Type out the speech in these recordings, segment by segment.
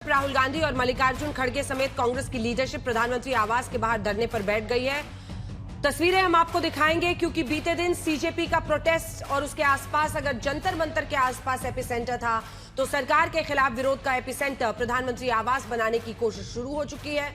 राहुल गांधी और मल्लिकार्जुन खड़गे समेत कांग्रेस की लीडरशिप प्रधानमंत्री आवास के बाहर धरने पर बैठ गई है। तस्वीरें हम आपको दिखाएंगे क्योंकि बीते दिन सीजेपी का प्रोटेस्ट और उसके आसपास अगर जंतर मंतर के आसपास एपिसेंटर था, तो सरकार के खिलाफ विरोध का एपिसेंटर प्रधानमंत्री आवास बनाने की कोशिश शुरू हो चुकी है।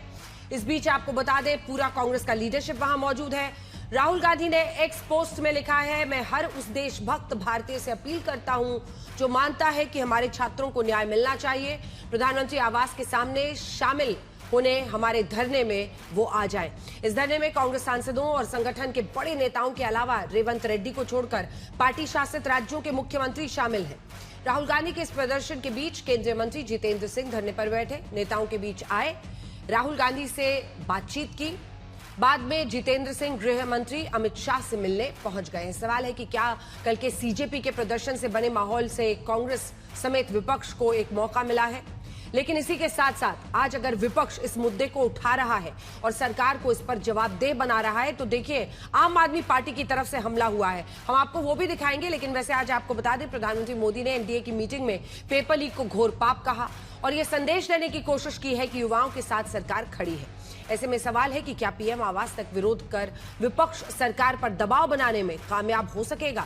इस बीच आपको बता दें, पूरा कांग्रेस का लीडरशिप वहां मौजूद है। राहुल गांधी ने एक्स पोस्ट में लिखा है, मैं हर उस देशभक्त भारतीय से अपील करता हूं जो मानता है कि हमारे छात्रों को न्याय मिलना चाहिए, प्रधानमंत्री आवास के सामने शामिल होने हमारे धरने में वो आ जाए। इस धरने में कांग्रेस सांसदों और संगठन के बड़े नेताओं के अलावा रेवंत रेड्डी को छोड़कर पार्टी शासित राज्यों के मुख्यमंत्री शामिल हैं। राहुल गांधी के इस प्रदर्शन के बीच केंद्रीय मंत्री जितेंद्र सिंह धरने पर बैठे, नेताओं के बीच आए, राहुल गांधी से बातचीत की। बाद में जितेंद्र सिंह गृह मंत्री अमित शाह से मिलने पहुंच गए। सवाल है कि क्या कल के सीजेपी के प्रदर्शन से बने माहौल से कांग्रेस समेत विपक्ष को एक मौका मिला है। लेकिन इसी के साथ साथ आज अगर विपक्ष इस मुद्दे को उठा रहा है और सरकार को इस पर जवाबदेह बना रहा है, तो देखिए आम आदमी पार्टी की तरफ से हमला हुआ है। हम आपको वो भी दिखाएंगे। लेकिन वैसे आज आपको बता दें, प्रधानमंत्री मोदी ने एनडीए की मीटिंग में पेपर लीक को घोर पाप कहा और यह संदेश देने की कोशिश की है कि युवाओं के साथ सरकार खड़ी है। ऐसे में सवाल है कि क्या पीएम आवास तक विरोध कर विपक्ष सरकार पर दबाव बनाने में कामयाब हो सकेगा।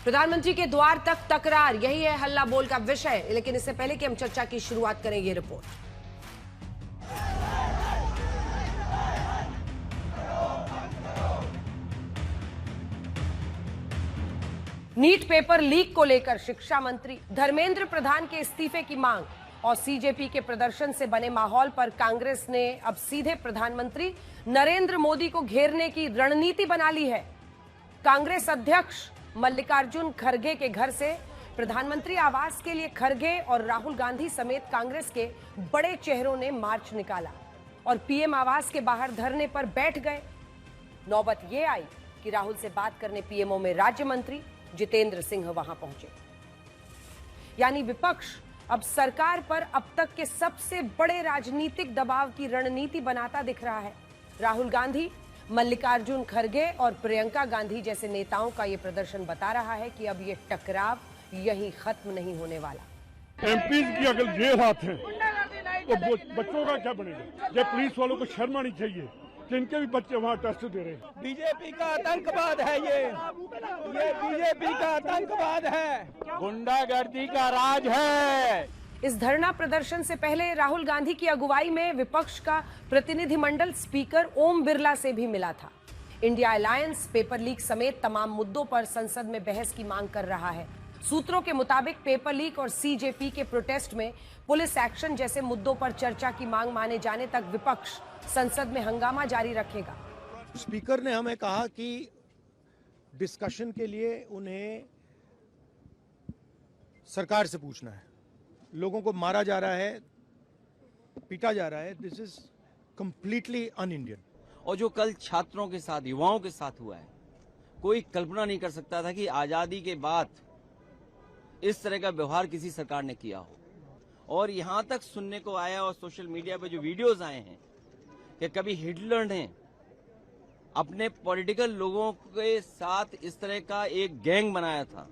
प्रधानमंत्री के द्वार तक तकरार, यही है हल्ला बोल का विषय। लेकिन इससे पहले कि हम चर्चा की शुरुआत करें, ये रिपोर्ट। नीट पेपर लीक को लेकर शिक्षा मंत्री धर्मेंद्र प्रधान के इस्तीफे की मांग और सीजेपी के प्रदर्शन से बने माहौल पर कांग्रेस ने अब सीधे प्रधानमंत्री नरेंद्र मोदी को घेरने की रणनीति बना ली है। कांग्रेस अध्यक्ष मल्लिकार्जुन खड़गे के घर से प्रधानमंत्री आवास के लिए खड़गे और राहुल गांधी समेत कांग्रेस के बड़े चेहरों ने मार्च निकाला और पीएम आवास के बाहर धरने पर बैठ गए। नौबत ये आई कि राहुल से बात करने पीएमओ में राज्य मंत्री जितेंद्र सिंह वहां पहुंचे। यानी विपक्ष अब सरकार पर अब तक के सबसे बड़े राजनीतिक दबाव की रणनीति बनाता दिख रहा है। राहुल गांधी, मल्लिकार्जुन खड़गे और प्रियंका गांधी जैसे नेताओं का ये प्रदर्शन बता रहा है कि अब ये टकराव यहीं खत्म नहीं होने वाला। एमपी की अगर ये हाथ है तो बच्चों का क्या बनेगा। जब पुलिस वालों को शर्म आनी चाहिए कि इनके भी बच्चे वहाँ टेस्ट दे रहे हैं। बीजेपी का आतंकवाद है ये बीजेपी का आतंकवाद है, गुंडागर्दी का राज है। इस धरना प्रदर्शन से पहले राहुल गांधी की अगुवाई में विपक्ष का प्रतिनिधिमंडल स्पीकर ओम बिरला से भी मिला था। इंडिया अलायंस, पेपर लीक समेत तमाम मुद्दों पर संसद में बहस की मांग कर रहा है। सूत्रों के मुताबिक पेपर लीक और सीजेपी के प्रोटेस्ट में पुलिस एक्शन जैसे मुद्दों पर चर्चा की मांग माने जाने तक विपक्ष संसद में हंगामा जारी रखेगा। स्पीकर ने हमें कहा कि डिस्कशन के लिए उन्हें सरकार से पूछना है। लोगों को मारा जा रहा है, पीटा जा रहा है। This is completely an Indian. और जो कल छात्रों के साथ, युवाओं के साथ हुआ है, कोई कल्पना नहीं कर सकता था कि आजादी के बाद इस तरह का व्यवहार किसी सरकार ने किया हो। और यहां तक सुनने को आया और सोशल मीडिया पे जो वीडियोस आए हैं कि कभी हिटलर ने अपने पॉलिटिकल लोगों के साथ इस तरह का एक गैंग बनाया था।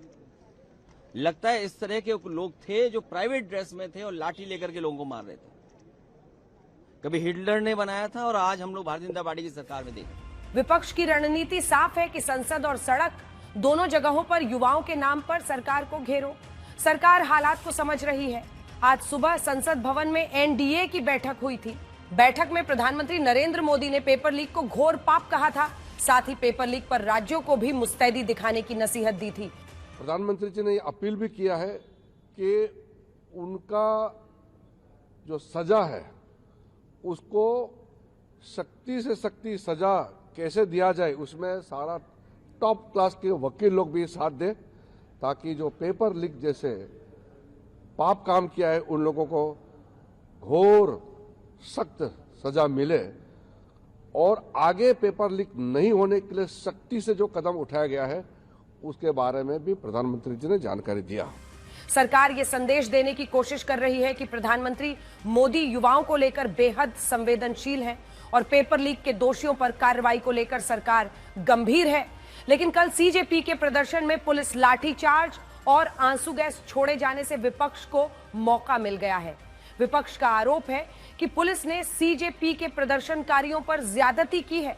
लगता है इस तरह के लोग थे जो प्राइवेट ड्रेस में थे और लाठी लेकर के लोगों को मार रहे थे। कभी हिटलर ने बनाया था और आज हम लोग भारतीय जनता पार्टी की सरकार में देखें। विपक्ष की रणनीति साफ है कि संसद और सड़क दोनों जगहों पर युवाओं के नाम पर सरकार को घेरो। सरकार हालात को समझ रही है। आज सुबह संसद भवन में एनडीए की बैठक हुई थी। बैठक में प्रधानमंत्री नरेंद्र मोदी ने पेपर लीक को घोर पाप कहा था। साथ ही पेपर लीक पर राज्यों को भी मुस्तैदी दिखाने की नसीहत दी थी। प्रधानमंत्री जी ने ये अपील भी किया है कि उनका जो सजा है उसको सख्ती से सख्ती सजा कैसे दिया जाए, उसमें सारा टॉप क्लास के वकील लोग भी साथ दें, ताकि जो पेपर लीक जैसे पाप काम किया है उन लोगों को घोर सख्त सजा मिले और आगे पेपर लीक नहीं होने के लिए सख्ती से जो कदम उठाया गया है उसके बारे में भी प्रधानमंत्री जी ने जानकारी दिया। सरकार ये संदेश देने की कोशिश कर रही है कि प्रधानमंत्री मोदी युवाओं को लेकर बेहद संवेदनशील हैं और पेपर लीक के दोषियों पर कार्रवाई को लेकर सरकार गंभीर है। लेकिन कल सीजेपी के प्रदर्शन में पुलिस लाठीचार्ज और आंसू गैस छोड़े जाने से विपक्ष को मौका मिल गया है। विपक्ष का आरोप है कि पुलिस ने सीजेपी के प्रदर्शनकारियों पर ज्यादती की है।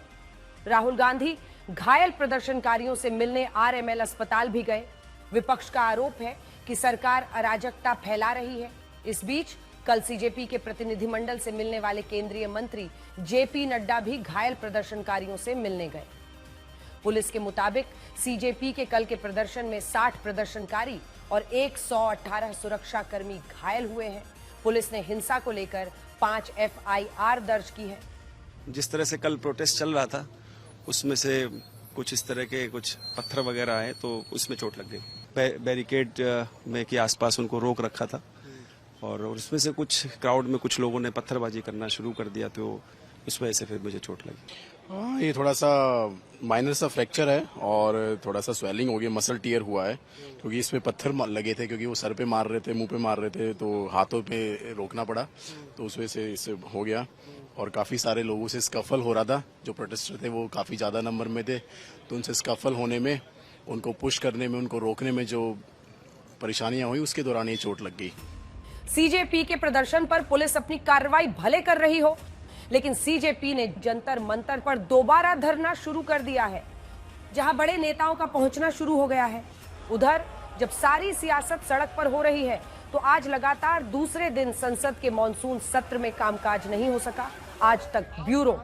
राहुल गांधी घायल प्रदर्शनकारियों से मिलने आरएमएल अस्पताल भी गए। विपक्ष का आरोप है कि सरकार अराजकता फैला रही है। इस बीच कल सीजेपी के प्रतिनिधिमंडल से मिलने वाले केंद्रीय मंत्री जेपी नड्डा भी घायल प्रदर्शनकारियों से मिलने गए। पुलिस के मुताबिक सीजेपी के कल के प्रदर्शन में 60 प्रदर्शनकारी और 118 सुरक्षाकर्मी घायल हुए हैं। पुलिस ने हिंसा को लेकर 5 एफआईआर दर्ज की है। जिस तरह से कल प्रोटेस्ट चल रहा था उसमें से कुछ इस तरह के कुछ पत्थर वगैरह आए तो उसमें चोट लग गई। बैरिकेड में के आसपास उनको रोक रखा था और उसमें से कुछ क्राउड में कुछ लोगों ने पत्थरबाजी करना शुरू कर दिया तो इस वजह से फिर मुझे चोट लगी। हाँ, ये थोड़ा सा माइनर सा फ्रैक्चर है और थोड़ा सा स्वेलिंग हो गया, मसल टियर हुआ है क्योंकि इसमें पत्थर लगे थे, क्योंकि वो सर पे मार रहे थे, मुंह पे मार रहे थे, तो हाथों पे रोकना पड़ा, तो उस वजह से इससे हो गया। और काफी सारे लोगों से स्कफल हो रहा था, जो प्रोटेस्टर थे वो काफी ज्यादा नंबर में थे, तो उनसे स्कफल होने में, उनको पुश करने में, उनको रोकने में जो परेशानियां हुई उसके दौरान ये चोट लग गई। सीजेपी के प्रदर्शन पर पुलिस अपनी कार्रवाई भले कर रही हो, लेकिन सीजेपी ने जंतर मंतर पर दोबारा धरना शुरू कर दिया है, जहां बड़े नेताओं का पहुंचना शुरू हो गया है। उधर जब सारी सियासत सड़क पर हो रही है तो आज लगातार दूसरे दिन संसद के मॉनसून सत्र में कामकाज नहीं हो सका। आज तक ब्यूरो।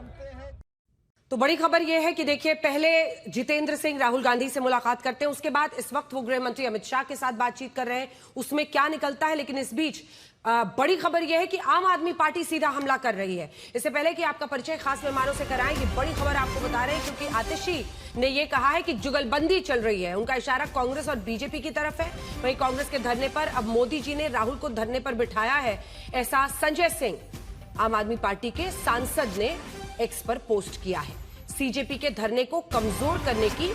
तो बड़ी खबर यह है कि देखिए, पहले जितेंद्र सिंह राहुल गांधी से मुलाकात करते हैं, उसके बाद इस वक्त वो गृह मंत्री अमित शाह के साथ बातचीत कर रहे हैं, उसमें क्या निकलता है। लेकिन इस बीच बड़ी खबर यह है कि आम आदमी पार्टी सीधा हमला कर रही है। इससे पहले कि आपका परिचय खास मेहमानों से कराएं, ये बड़ी खबर आपको बता रहे हैं क्योंकि आतिशी ने यह कहा है कि जुगलबंदी चल रही है। उनका इशारा कांग्रेस और बीजेपी की तरफ है। वहीं कांग्रेस के धरने पर अब मोदी जी ने राहुल को धरने पर बिठाया है, ऐसा संजय सिंह आम आदमी पार्टी के सांसद ने एक्स पर पोस्ट किया है। सीजेपी के धरने को कमजोर करने की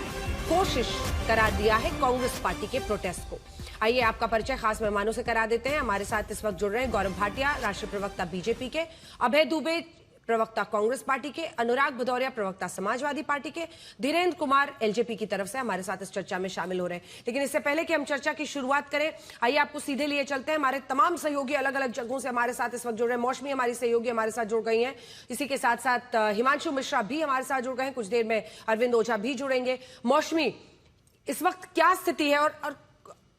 कोशिश करार दिया है कांग्रेस पार्टी के प्रोटेस्ट को। आइए आपका परिचय खास मेहमानों से करा देते हैं। हमारे साथ इस वक्त जुड़ रहे हैं गौरव भाटिया, राष्ट्रीय प्रवक्ता बीजेपी के, अभय दुबे, प्रवक्ता कांग्रेस पार्टी के, अनुराग भदौरिया, प्रवक्ता समाजवादी पार्टी के, धीरेन्द्र कुमार एलजेपी की तरफ से हमारे साथ इस चर्चा में शामिल हो रहे हैं। लेकिन इससे पहले कि हम चर्चा की शुरुआत करें, आइए आपको सीधे लिए चलते हैं। हमारे तमाम सहयोगी अलग अलग जगहों से हमारे साथ इस वक्त जुड़ रहे हैं। मौसमी हमारी सहयोगी हमारे साथ जुड़ गई हैं, इसी के साथ साथ हिमांशु मिश्रा भी हमारे साथ जुड़ गए हैं। कुछ देर में अरविंद ओझा भी जुड़ेंगे। मौसमी, इस वक्त क्या स्थिति है और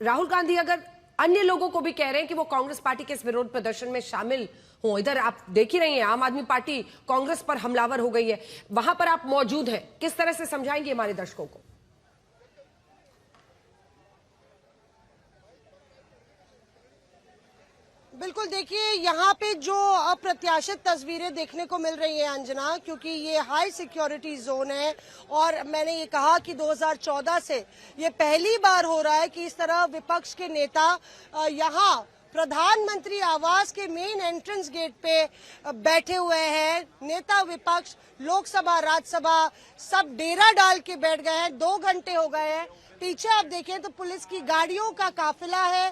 राहुल गांधी अगर अन्य लोगों को भी कह रहे हैं कि वो कांग्रेस पार्टी के इस विरोध प्रदर्शन में शामिल हो, इधर आप देख ही रही हैं आम आदमी पार्टी कांग्रेस पर हमलावर हो गई है, वहां पर आप मौजूद हैं, किस तरह से समझाएंगे हमारे दर्शकों को? बिल्कुल, देखिए यहाँ पे जो अप्रत्याशित तस्वीरें देखने को मिल रही है अंजना, क्योंकि ये हाई सिक्योरिटी जोन है और मैंने ये कहा कि 2014 से ये पहली बार हो रहा है कि इस तरह विपक्ष के नेता यहाँ प्रधानमंत्री आवास के मेन एंट्रेंस गेट पे बैठे हुए हैं। नेता विपक्ष, लोकसभा, राज्यसभा सब डेरा डाल के बैठ गए हैं। 2 घंटे हो गए हैं। पीछे आप देखें तो पुलिस की गाड़ियों का काफिला है।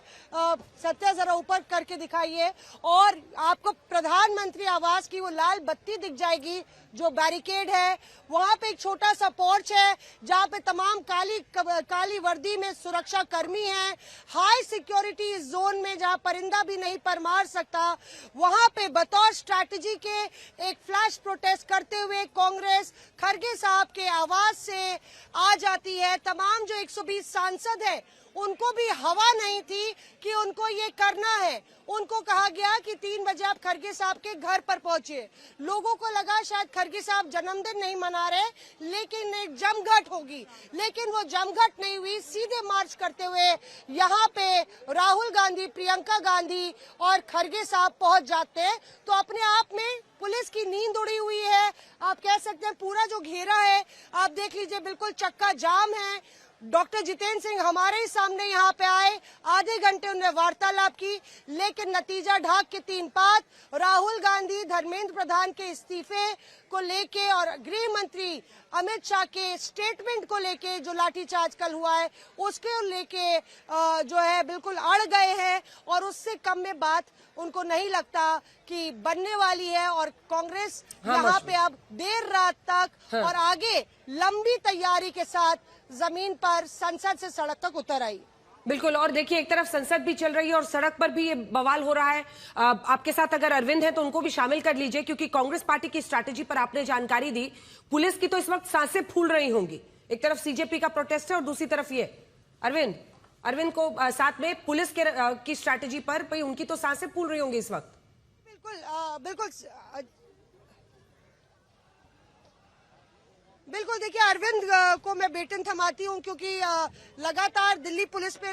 सत्या जरा ऊपर करके दिखाइए और आपको प्रधानमंत्री आवास की वो लाल बत्ती दिख जाएगी जो बैरिकेड है। वहां पे एक छोटा सा पोर्च है जहां पे तमाम काली वर्दी में सुरक्षा कर्मी हैं। हाई सिक्योरिटी जोन में जहां परिंदा भी नहीं पर मार सकता, वहां पे बतौर स्ट्रैटेजी के एक फ्लैश प्रोटेस्ट करते हुए कांग्रेस खड़गे साहब के आवास से आ जाती है। तमाम जो 120 सांसद हैं उनको भी हवा नहीं थी कि उनको ये करना है। उनको कहा गया कि 3 बजे आप खड़गे साहब के घर पर पहुंचे। लोगों को लगा शायद खड़गे साहब जन्मदिन नहीं मना रहे, लेकिन एक जमघट होगी, लेकिन वो जमघट नहीं हुई। सीधे मार्च करते हुए यहाँ पे राहुल गांधी, प्रियंका गांधी और खड़गे साहब पहुंच जाते हैं। तो अपने आप में पुलिस की नींद उड़ी हुई है, आप कह सकते हैं। पूरा जो घेरा है आप देख लीजिए, बिल्कुल चक्का जाम है। डॉक्टर जितेंद्र सिंह हमारे ही सामने यहाँ पे आए, आधे घंटे उन्होंने वार्तालाप की, लेकिन नतीजा ढाक के 3 बात। राहुल गांधी धर्मेंद्र प्रधान के इस्तीफे को लेके और गृह मंत्री अमित शाह के स्टेटमेंट को लेके जो लाठीचार्ज कल हुआ है उसके लेके जो है बिल्कुल अड़ गए हैं और उससे कम में बात उनको नहीं लगता कि बनने वाली है। और कांग्रेस यहाँ पे अब देर रात तक और आगे लंबी तैयारी के साथ जमीन पर संसद से सड़क तक उतर आई। बिल्कुल। और देखिए, एक तरफ संसद भी चल रही है और सड़क पर भी ये बवाल हो रहा है। आपके साथ अगर अरविंद है तो उनको भी शामिल कर लीजिए, क्योंकि कांग्रेस पार्टी की स्ट्रैटेजी पर आपने जानकारी दी। पुलिस की तो इस वक्त सांसें फूल रही होंगी। एक तरफ सीजेपी का प्रोटेस्ट है और दूसरी तरफ ये अरविंद को साथ में पुलिस की स्ट्रैटेजी पर भाई उनकी तो सांसें फूल रही होंगी इस वक्त। बिल्कुल देखिए, अरविंद को मैं बेटन थमाती हूं, क्योंकि लगातार दिल्ली पुलिस पे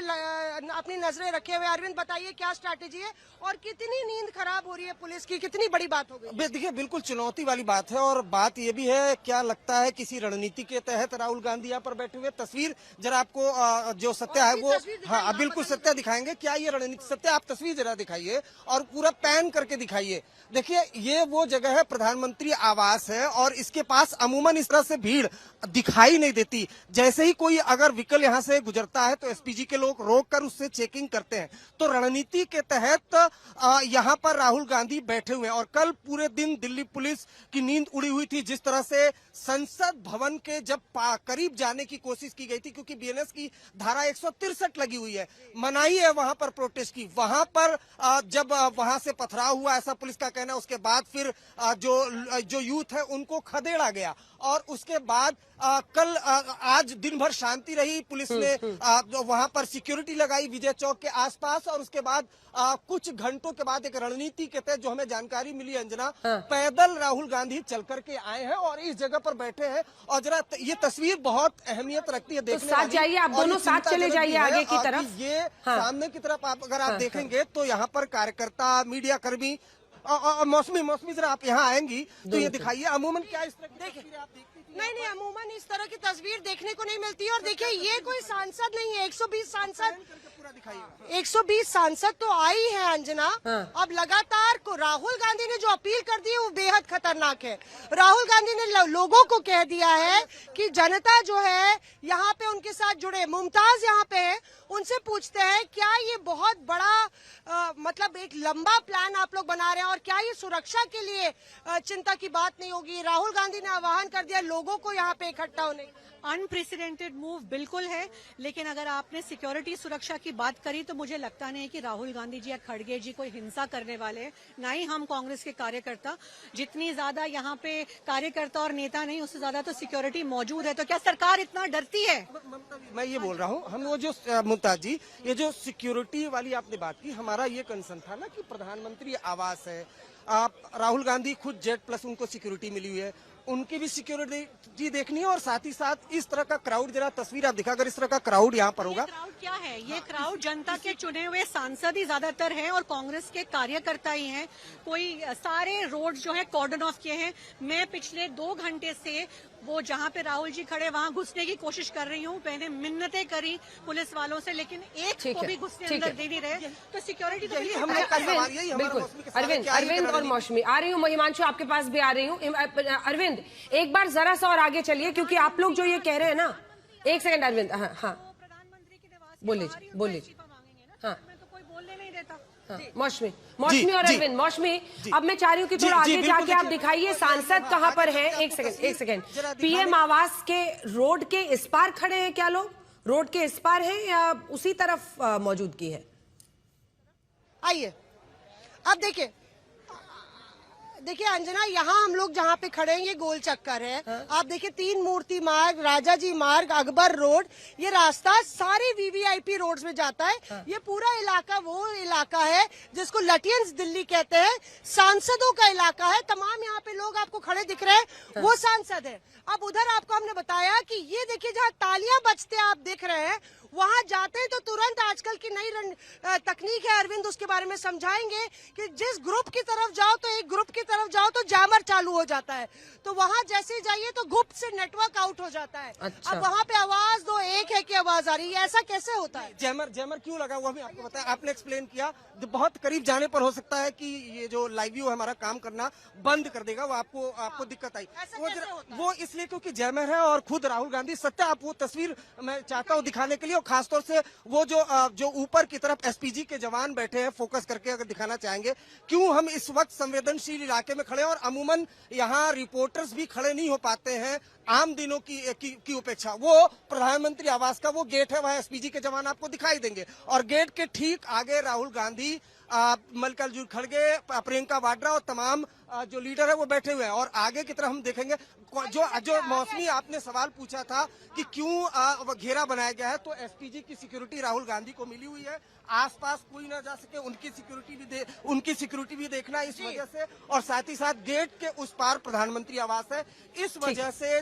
अपनी नजरें रखे हुए। अरविंद, बताइए क्या स्ट्रैटेजी है और कितनी नींद खराब हो रही है पुलिस की, कितनी बड़ी बात हो गई? देखिए, बिल्कुल चुनौती वाली बात है। और बात ये भी है, क्या लगता है किसी रणनीति के तहत राहुल गांधी यहाँ पर बैठे हुए? तस्वीर जरा आपको जो सत्य है वो, हाँ बिल्कुल सत्य दिखाएंगे। क्या ये रणनीति सत्य? आप तस्वीर जरा दिखाइए और पूरा पैन करके दिखाइए। देखिए, ये वो जगह है, प्रधानमंत्री आवास है, और इसके पास अमूमन इस तरह से भीड़ दिखाई नहीं देती। जैसे ही कोई अगर व्हीकल यहाँ से गुजरता है तो एसपीजी के लोग रोककर उससे चेकिंग करते हैं। तो रणनीति के तहत यहाँ पर राहुल गांधी बैठे हुए हैं। और कल पूरे दिन दिल्ली पुलिस की नींद उड़ी हुई थी। जिस तरह से संसद भवन के जब करीब जाने की कोशिश की गई थी, क्योंकि बीएनएस की धारा 163 लगी हुई है, मनाही है वहां पर प्रोटेस्ट की, वहां पर जब वहां से पथराव हुआ, ऐसा पुलिस का कहना है। उसके बाद फिर जो यूथ है उनको खदेड़ा गया, और उसके बाद कल आज दिन भर शांति रही। पुलिस ने वहां पर सिक्योरिटी लगाई विजय चौक के आसपास, और उसके बाद कुछ घंटों के बाद एक रणनीति के तहत जो हमें जानकारी मिली, अंजना, पैदल राहुल गांधी चल करके आए हैं और इस जगह पर बैठे हैं। और जरा ये तस्वीर बहुत अहमियत रखती है देखने तो साथ जाइए, आप दोनों साथ चले जाइए आगे की तरफ। ये सामने की तरफ आप अगर आप देखेंगे तो यहाँ पर कार्यकर्ता, मीडिया कर्मी और मौसमी जरा आप यहाँ आएंगी तो ये दिखाइए अमूमन क्या इस तरह की तस्वीरें आप देखती थी? नहीं, अमूमन इस तरह की तस्वीर देखने को नहीं मिलती। और देखिए, ये कोई सांसद नहीं है। 120 सांसद तो आई है अंजना। अब लगातार को राहुल गांधी ने जो अपील कर दी है वो बेहद खतरनाक है। राहुल गांधी ने लोगों को कह दिया है कि जनता जो है यहाँ पे उनके साथ जुड़े। मुमताज यहाँ पे है, उनसे पूछते हैं क्या ये बहुत बड़ा मतलब एक लंबा प्लान आप लोग बना रहे हैं, और क्या ये सुरक्षा के लिए चिंता की बात नहीं होगी? राहुल गांधी ने आह्वान कर दिया लोगों को यहाँ पे इकट्ठा होने। अनप्रेसिडेंटेड मूव बिल्कुल है, लेकिन अगर आपने सिक्योरिटी सुरक्षा की बात करी तो मुझे लगता नहीं है कि राहुल गांधी जी या खड़गे जी कोई हिंसा करने वाले हैं, ना ही हम कांग्रेस के कार्यकर्ता। जितनी ज्यादा यहाँ पे कार्यकर्ता और नेता नहीं, उससे ज्यादा तो सिक्योरिटी मौजूद है। तो क्या सरकार इतना डरती है? मैं ये बोल रहा हूँ, हम वो जो मुमताज जी, ये जो सिक्योरिटी वाली आपने बात की, हमारा ये कंसर्न था ना कि प्रधानमंत्री आवास है, आप राहुल गांधी खुद जेट प्लस उनको सिक्योरिटी मिली हुई है, उनकी भी सिक्योरिटी देखनी है। और साथ ही साथ इस तरह का क्राउड, जरा तस्वीर आप दिखा, अगर इस तरह का क्राउड यहाँ पर होगा। क्राउड क्या है? ये क्राउड जनता के चुने हुए सांसद ही ज्यादातर हैं और कांग्रेस के कार्यकर्ता ही हैं। कोई सारे रोड जो है कॉर्डन ऑफ किए हैं। मैं पिछले 2 घंटे से वो जहाँ पे राहुल जी खड़े वहाँ घुसने की कोशिश कर रही हूँ। मैंने मिन्नतें करी पुलिस वालों से, लेकिन एक को भी घुसने अंदर दे नहीं रहे। तो सिक्योरिटी तो अरविंद और मौसमी आ रही हूँ। हिमांशु, आपके पास भी आ रही हूँ। अरविंद, एक बार जरा सा और आगे चलिए, क्योंकि आप लोग जो ये कह रहे हैं ना, एक सेकंड अरविंद, हाँ बोलिए। हाँ, कोई बोलने नहीं देता। मौसमी और अरविंद, मौसमी, अब मैं चाह रही हूँ कि थोड़ा आगे जाके आप दिखाइए सांसद कहाँ पर हैं। एक सेकंड। पीएम आवास के रोड के इस पार खड़े हैं क्या लोग? रोड के इस पार हैं या उसी तरफ मौजूदगी है? आइए, अब देखिए अंजना, यहाँ हम लोग जहाँ पे खड़े हैं ये गोल चक्कर है। आप देखिए, 3 मूर्ति मार्ग, राजाजी मार्ग, अकबर रोड, ये रास्ता सारे वीवीआईपी रोड्स में जाता है। ये पूरा इलाका वो इलाका है जिसको लटियंस दिल्ली कहते हैं, सांसदों का इलाका है। तमाम यहाँ पे लोग आपको खड़े दिख रहे हैं, वो सांसद है। अब उधर आपको हमने बताया कि ये देखिए जहाँ तालियां बजते आप देख रहे हैं, वहां जाते हैं तो तुरंत आजकल की नई तकनीक है, अरविंद उसके बारे में समझाएंगे कि जिस ग्रुप की तरफ जाओ तो एक ग्रुप की तरफ जाओ तो जैमर चालू हो जाता है, तो वहां जैसे जाइए तो गुप्त से नेटवर्क आउट हो जाता है। अच्छा। अब वहां पे आवाज दो, एक है कि आवाज आ रही है, ऐसा कैसे होता है? जैमर क्यों लगा वो भी आपको बताया, आपने एक्सप्लेन किया। बहुत करीब जाने पर हो सकता है कि ये जो लाइव व्यू हमारा काम करना बंद कर देगा, वो आपको दिक्कत आई। वो इसलिए क्योंकि जैमर है और खुद राहुल गांधी सत्य, आप वो तस्वीर मैं चाहता हूँ दिखाने के लिए, और खासतौर से वो जो ऊपर की तरफ एसपीजी के जवान बैठे हैं, फोकस करके अगर दिखाना चाहेंगे, क्यों हम इस वक्त संवेदनशील इलाके में खड़े हैं और अमूमन यहाँ रिपोर्टर्स भी खड़े नहीं हो पाते हैं आम दिनों की उपेक्षा। वो प्रधानमंत्री आवास का वो गेट है, वहाँ एसपीजी के जवान आपको दिखाई देंगे और गेट के ठीक आगे राहुल गांधी, मल्लिकार्जुन खड़गे, प्रियंका वाड्रा और तमाम जो लीडर है वो बैठे हुए हैं। और आगे की तरफ हम देखेंगे जो मौसमी आपने सवाल पूछा था कि क्यों घेरा बनाया गया है, तो एसपीजी की सिक्योरिटी राहुल गांधी को मिली हुई है, आसपास कोई ना जा सके उनकी सिक्योरिटी भी देखना इस वजह से, और साथ ही साथ गेट के उस पार प्रधानमंत्री आवास है, इस वजह से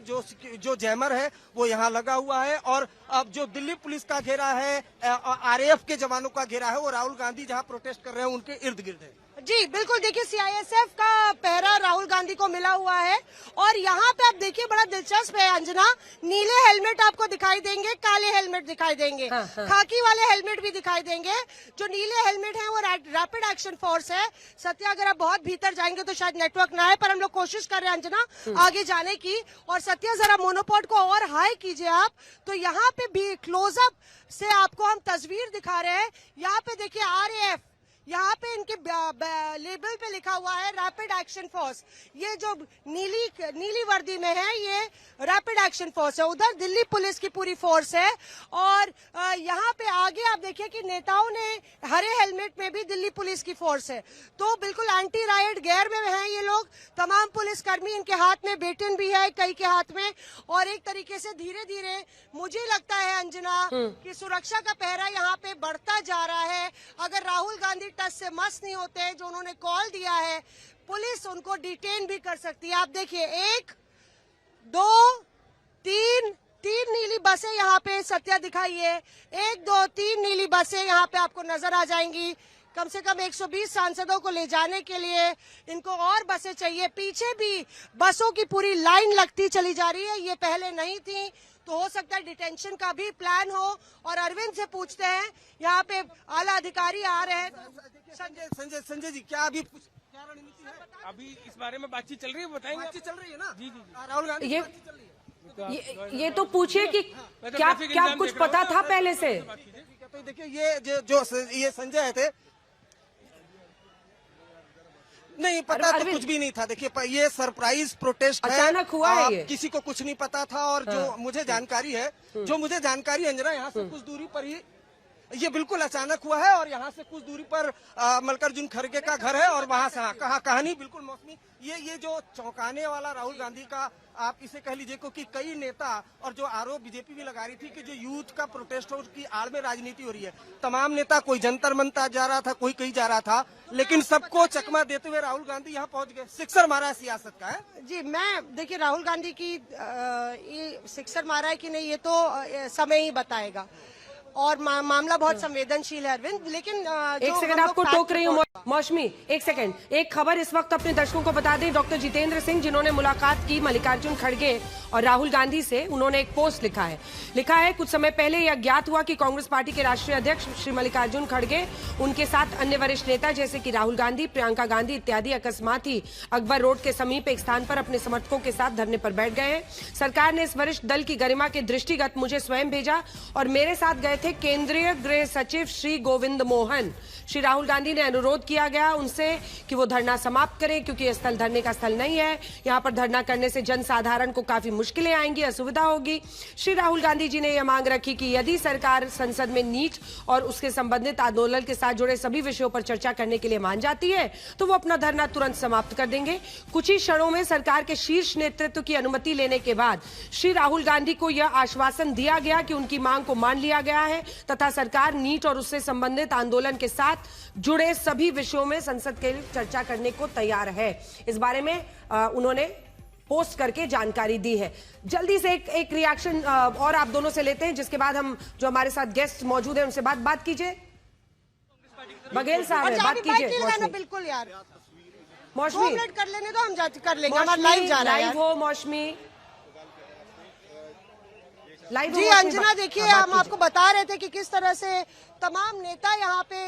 जो जैमर है वो यहाँ लगा हुआ है। और अब जो दिल्ली पुलिस का घेरा है, आरएएफ के जवानों का घेरा है, वो राहुल गांधी जहाँ प्रोटेस्ट कर रहे हैं उनके इर्द गिर्द है। जी बिल्कुल, देखिए सीआईएसएफ का पहरा राहुल गांधी को मिला हुआ है और यहाँ पे आप देखिए बड़ा दिलचस्प है अंजना, नीले हेलमेट आपको दिखाई देंगे, काले हेलमेट दिखाई देंगे, खाकी वाले हेलमेट भी दिखाई देंगे। जो नीले हेलमेट है वो रैपिड एक्शन फोर्स है। सत्या, अगर आप बहुत भीतर जाएंगे तो शायद नेटवर्क ना है, पर हम लोग कोशिश कर रहे हैं अंजना आगे जाने की। और सत्या, जरा मोनोपोड को और हाई कीजिए आप, तो यहाँ पे भी क्लोजअप से आपको हम तस्वीर दिखा रहे हैं। यहाँ पे देखिए आरएएफ, यहाँ पे इनके लेबल पे लिखा हुआ है रैपिड एक्शन फोर्स। ये जो नीली वर्दी में है ये रैपिड एक्शन फोर्स है, उधर दिल्ली पुलिस की पूरी फोर्स है। और यहाँ पे आगे आप देखिए कि नेताओं ने हरे हेलमेट में भी दिल्ली पुलिस की फोर्स है, तो बिल्कुल एंटी राइट गेयर में हैं ये लोग। तमाम पुलिसकर्मी, इनके हाथ में बेटन भी है, कई के हाथ में। और एक तरीके से धीरे धीरे मुझे लगता है अंजना कि सुरक्षा का पहरा यहाँ पे बढ़ता जा रहा है। अगर राहुल गांधी टच से मस नहीं होते, जो उन्होंने कॉल दिया है, पुलिस उनको डिटेन भी कर सकती है। आप देखिए 1 2 तीन नीली बसें यहाँ पे सत्या दिखाइए, 1 2 3 नीली बसें यहाँ पे आपको नजर आ जाएंगी। कम से कम 120 सांसदों को ले जाने के लिए इनको और बसें चाहिए। पीछे भी बसों की पूरी लाइन लगती चली जा रही है, ये पहले नहीं थी, तो हो सकता है डिटेंशन का भी प्लान हो। और अरविंद से पूछते हैं, यहाँ पे आला अधिकारी आ रहे हैं। संजय जी, क्या अभी क्या रणनीति है? अभी इस बारे में बातचीत चल रही है, बताएंगे। बातचीत चल रही है ना? जी। राहुल गांधी ये तो पूछिए कि क्या कुछ पता था पहले से? तो देखिए ये संजय थे, नहीं पता तो कुछ भी नहीं था। देखिए ये सरप्राइज प्रोटेस्ट अचानक हुआ है, ये किसी को कुछ नहीं पता था। और जो मुझे जानकारी है, अंजना, यहाँ से कुछ दूरी पर ही ये बिल्कुल अचानक हुआ है। और यहाँ से कुछ दूरी पर मल्लिकार्जुन खड़गे का घर है और वहाँ से कहानी बिल्कुल मौसमी। ये जो चौंकाने वाला राहुल गांधी का, आप इसे कह लीजिए कि कई नेता और जो आरोप बीजेपी भी लगा रही थी कि जो यूथ का प्रोटेस्ट हो उसकी आड़ में राजनीति हो रही है। तमाम नेता, कोई जंतर मंतर जा रहा था, कोई कहीं जा रहा था, लेकिन सबको चकमा देते हुए राहुल गांधी यहाँ पहुंच गए। सिक्सर मारा है सियासत का है जी। मैं देखिए राहुल गांधी की ये सिक्सर मारा है कि नहीं ये तो समय ही बताएगा, और मामला बहुत संवेदनशील है अरविंद। लेकिन एक सेकंड आपको टोक रही हूँ मौसमी, एक सेकंड। एक खबर इस वक्त अपने दर्शकों को बता दें, डॉक्टर जितेंद्र सिंह जिन्होंने मुलाकात की मल्लिकार्जुन खड़गे और राहुल गांधी से, उन्होंने एक पोस्ट लिखा है कुछ समय पहले यह ज्ञात हुआ कि कांग्रेस पार्टी के राष्ट्रीय अध्यक्ष श्री मल्लिकार्जुन खड़गे, उनके साथ अन्य वरिष्ठ नेता जैसे कि राहुल गांधी, प्रियंका गांधी इत्यादि अकस्मात ही अकबर रोड के समीप एक स्थान पर अपने समर्थकों के साथ धरने पर बैठ गए हैं। सरकार ने इस वरिष्ठ दल की गरिमा के दृष्टिगत मुझे स्वयं भेजा और मेरे साथ गए थे केंद्रीय गृह सचिव श्री गोविंद मोहन। श्री राहुल गांधी ने अनुरोध किया गया उनसे कि वो धरना समाप्त करें, क्योंकि यह स्थल धरने का स्थल नहीं है। यहां पर धरना करने से जनसाधारण को काफी मुश्किलें आएंगी, असुविधा होगी। श्री राहुल गांधी जी ने यह मांग रखी कि यदि सरकार संसद में नीट और उसके संबंधित आंदोलन के साथ जुड़े सभी विषयों पर चर्चा करने के लिए मान जाती है तो वो अपना धरना तुरंत समाप्त कर देंगे। कुछ ही क्षणों में सरकार के शीर्ष नेतृत्व की अनुमति लेने के बाद श्री राहुल गांधी को यह आश्वासन दिया गया कि उनकी मांग को मान लिया गया है तथा सरकार नीट और उससे संबंधित आंदोलन के साथ जुड़े सभी विषयों में संसद के लिए चर्चा करने को तैयार है। इस बारे में उन्होंने पोस्ट करके जानकारी दी है। जल्दी से एक रिएक्शन और आप दोनों से लेते हैं, जिसके बाद हम जो हमारे साथ गेस्ट मौजूद हैं उनसे बात कीजिए। बघेल साहब है, बात कीजिए। बिल्कुल यार, मौसमी 2 मिनट कर लेने तो हम कर लेंगे, हमारा लाइव जा रहा है। लाइव हो मौसमी, जी अंजना, देखिए हम आपको बता रहे थे कि किस तरह से तमाम नेता यहाँ पे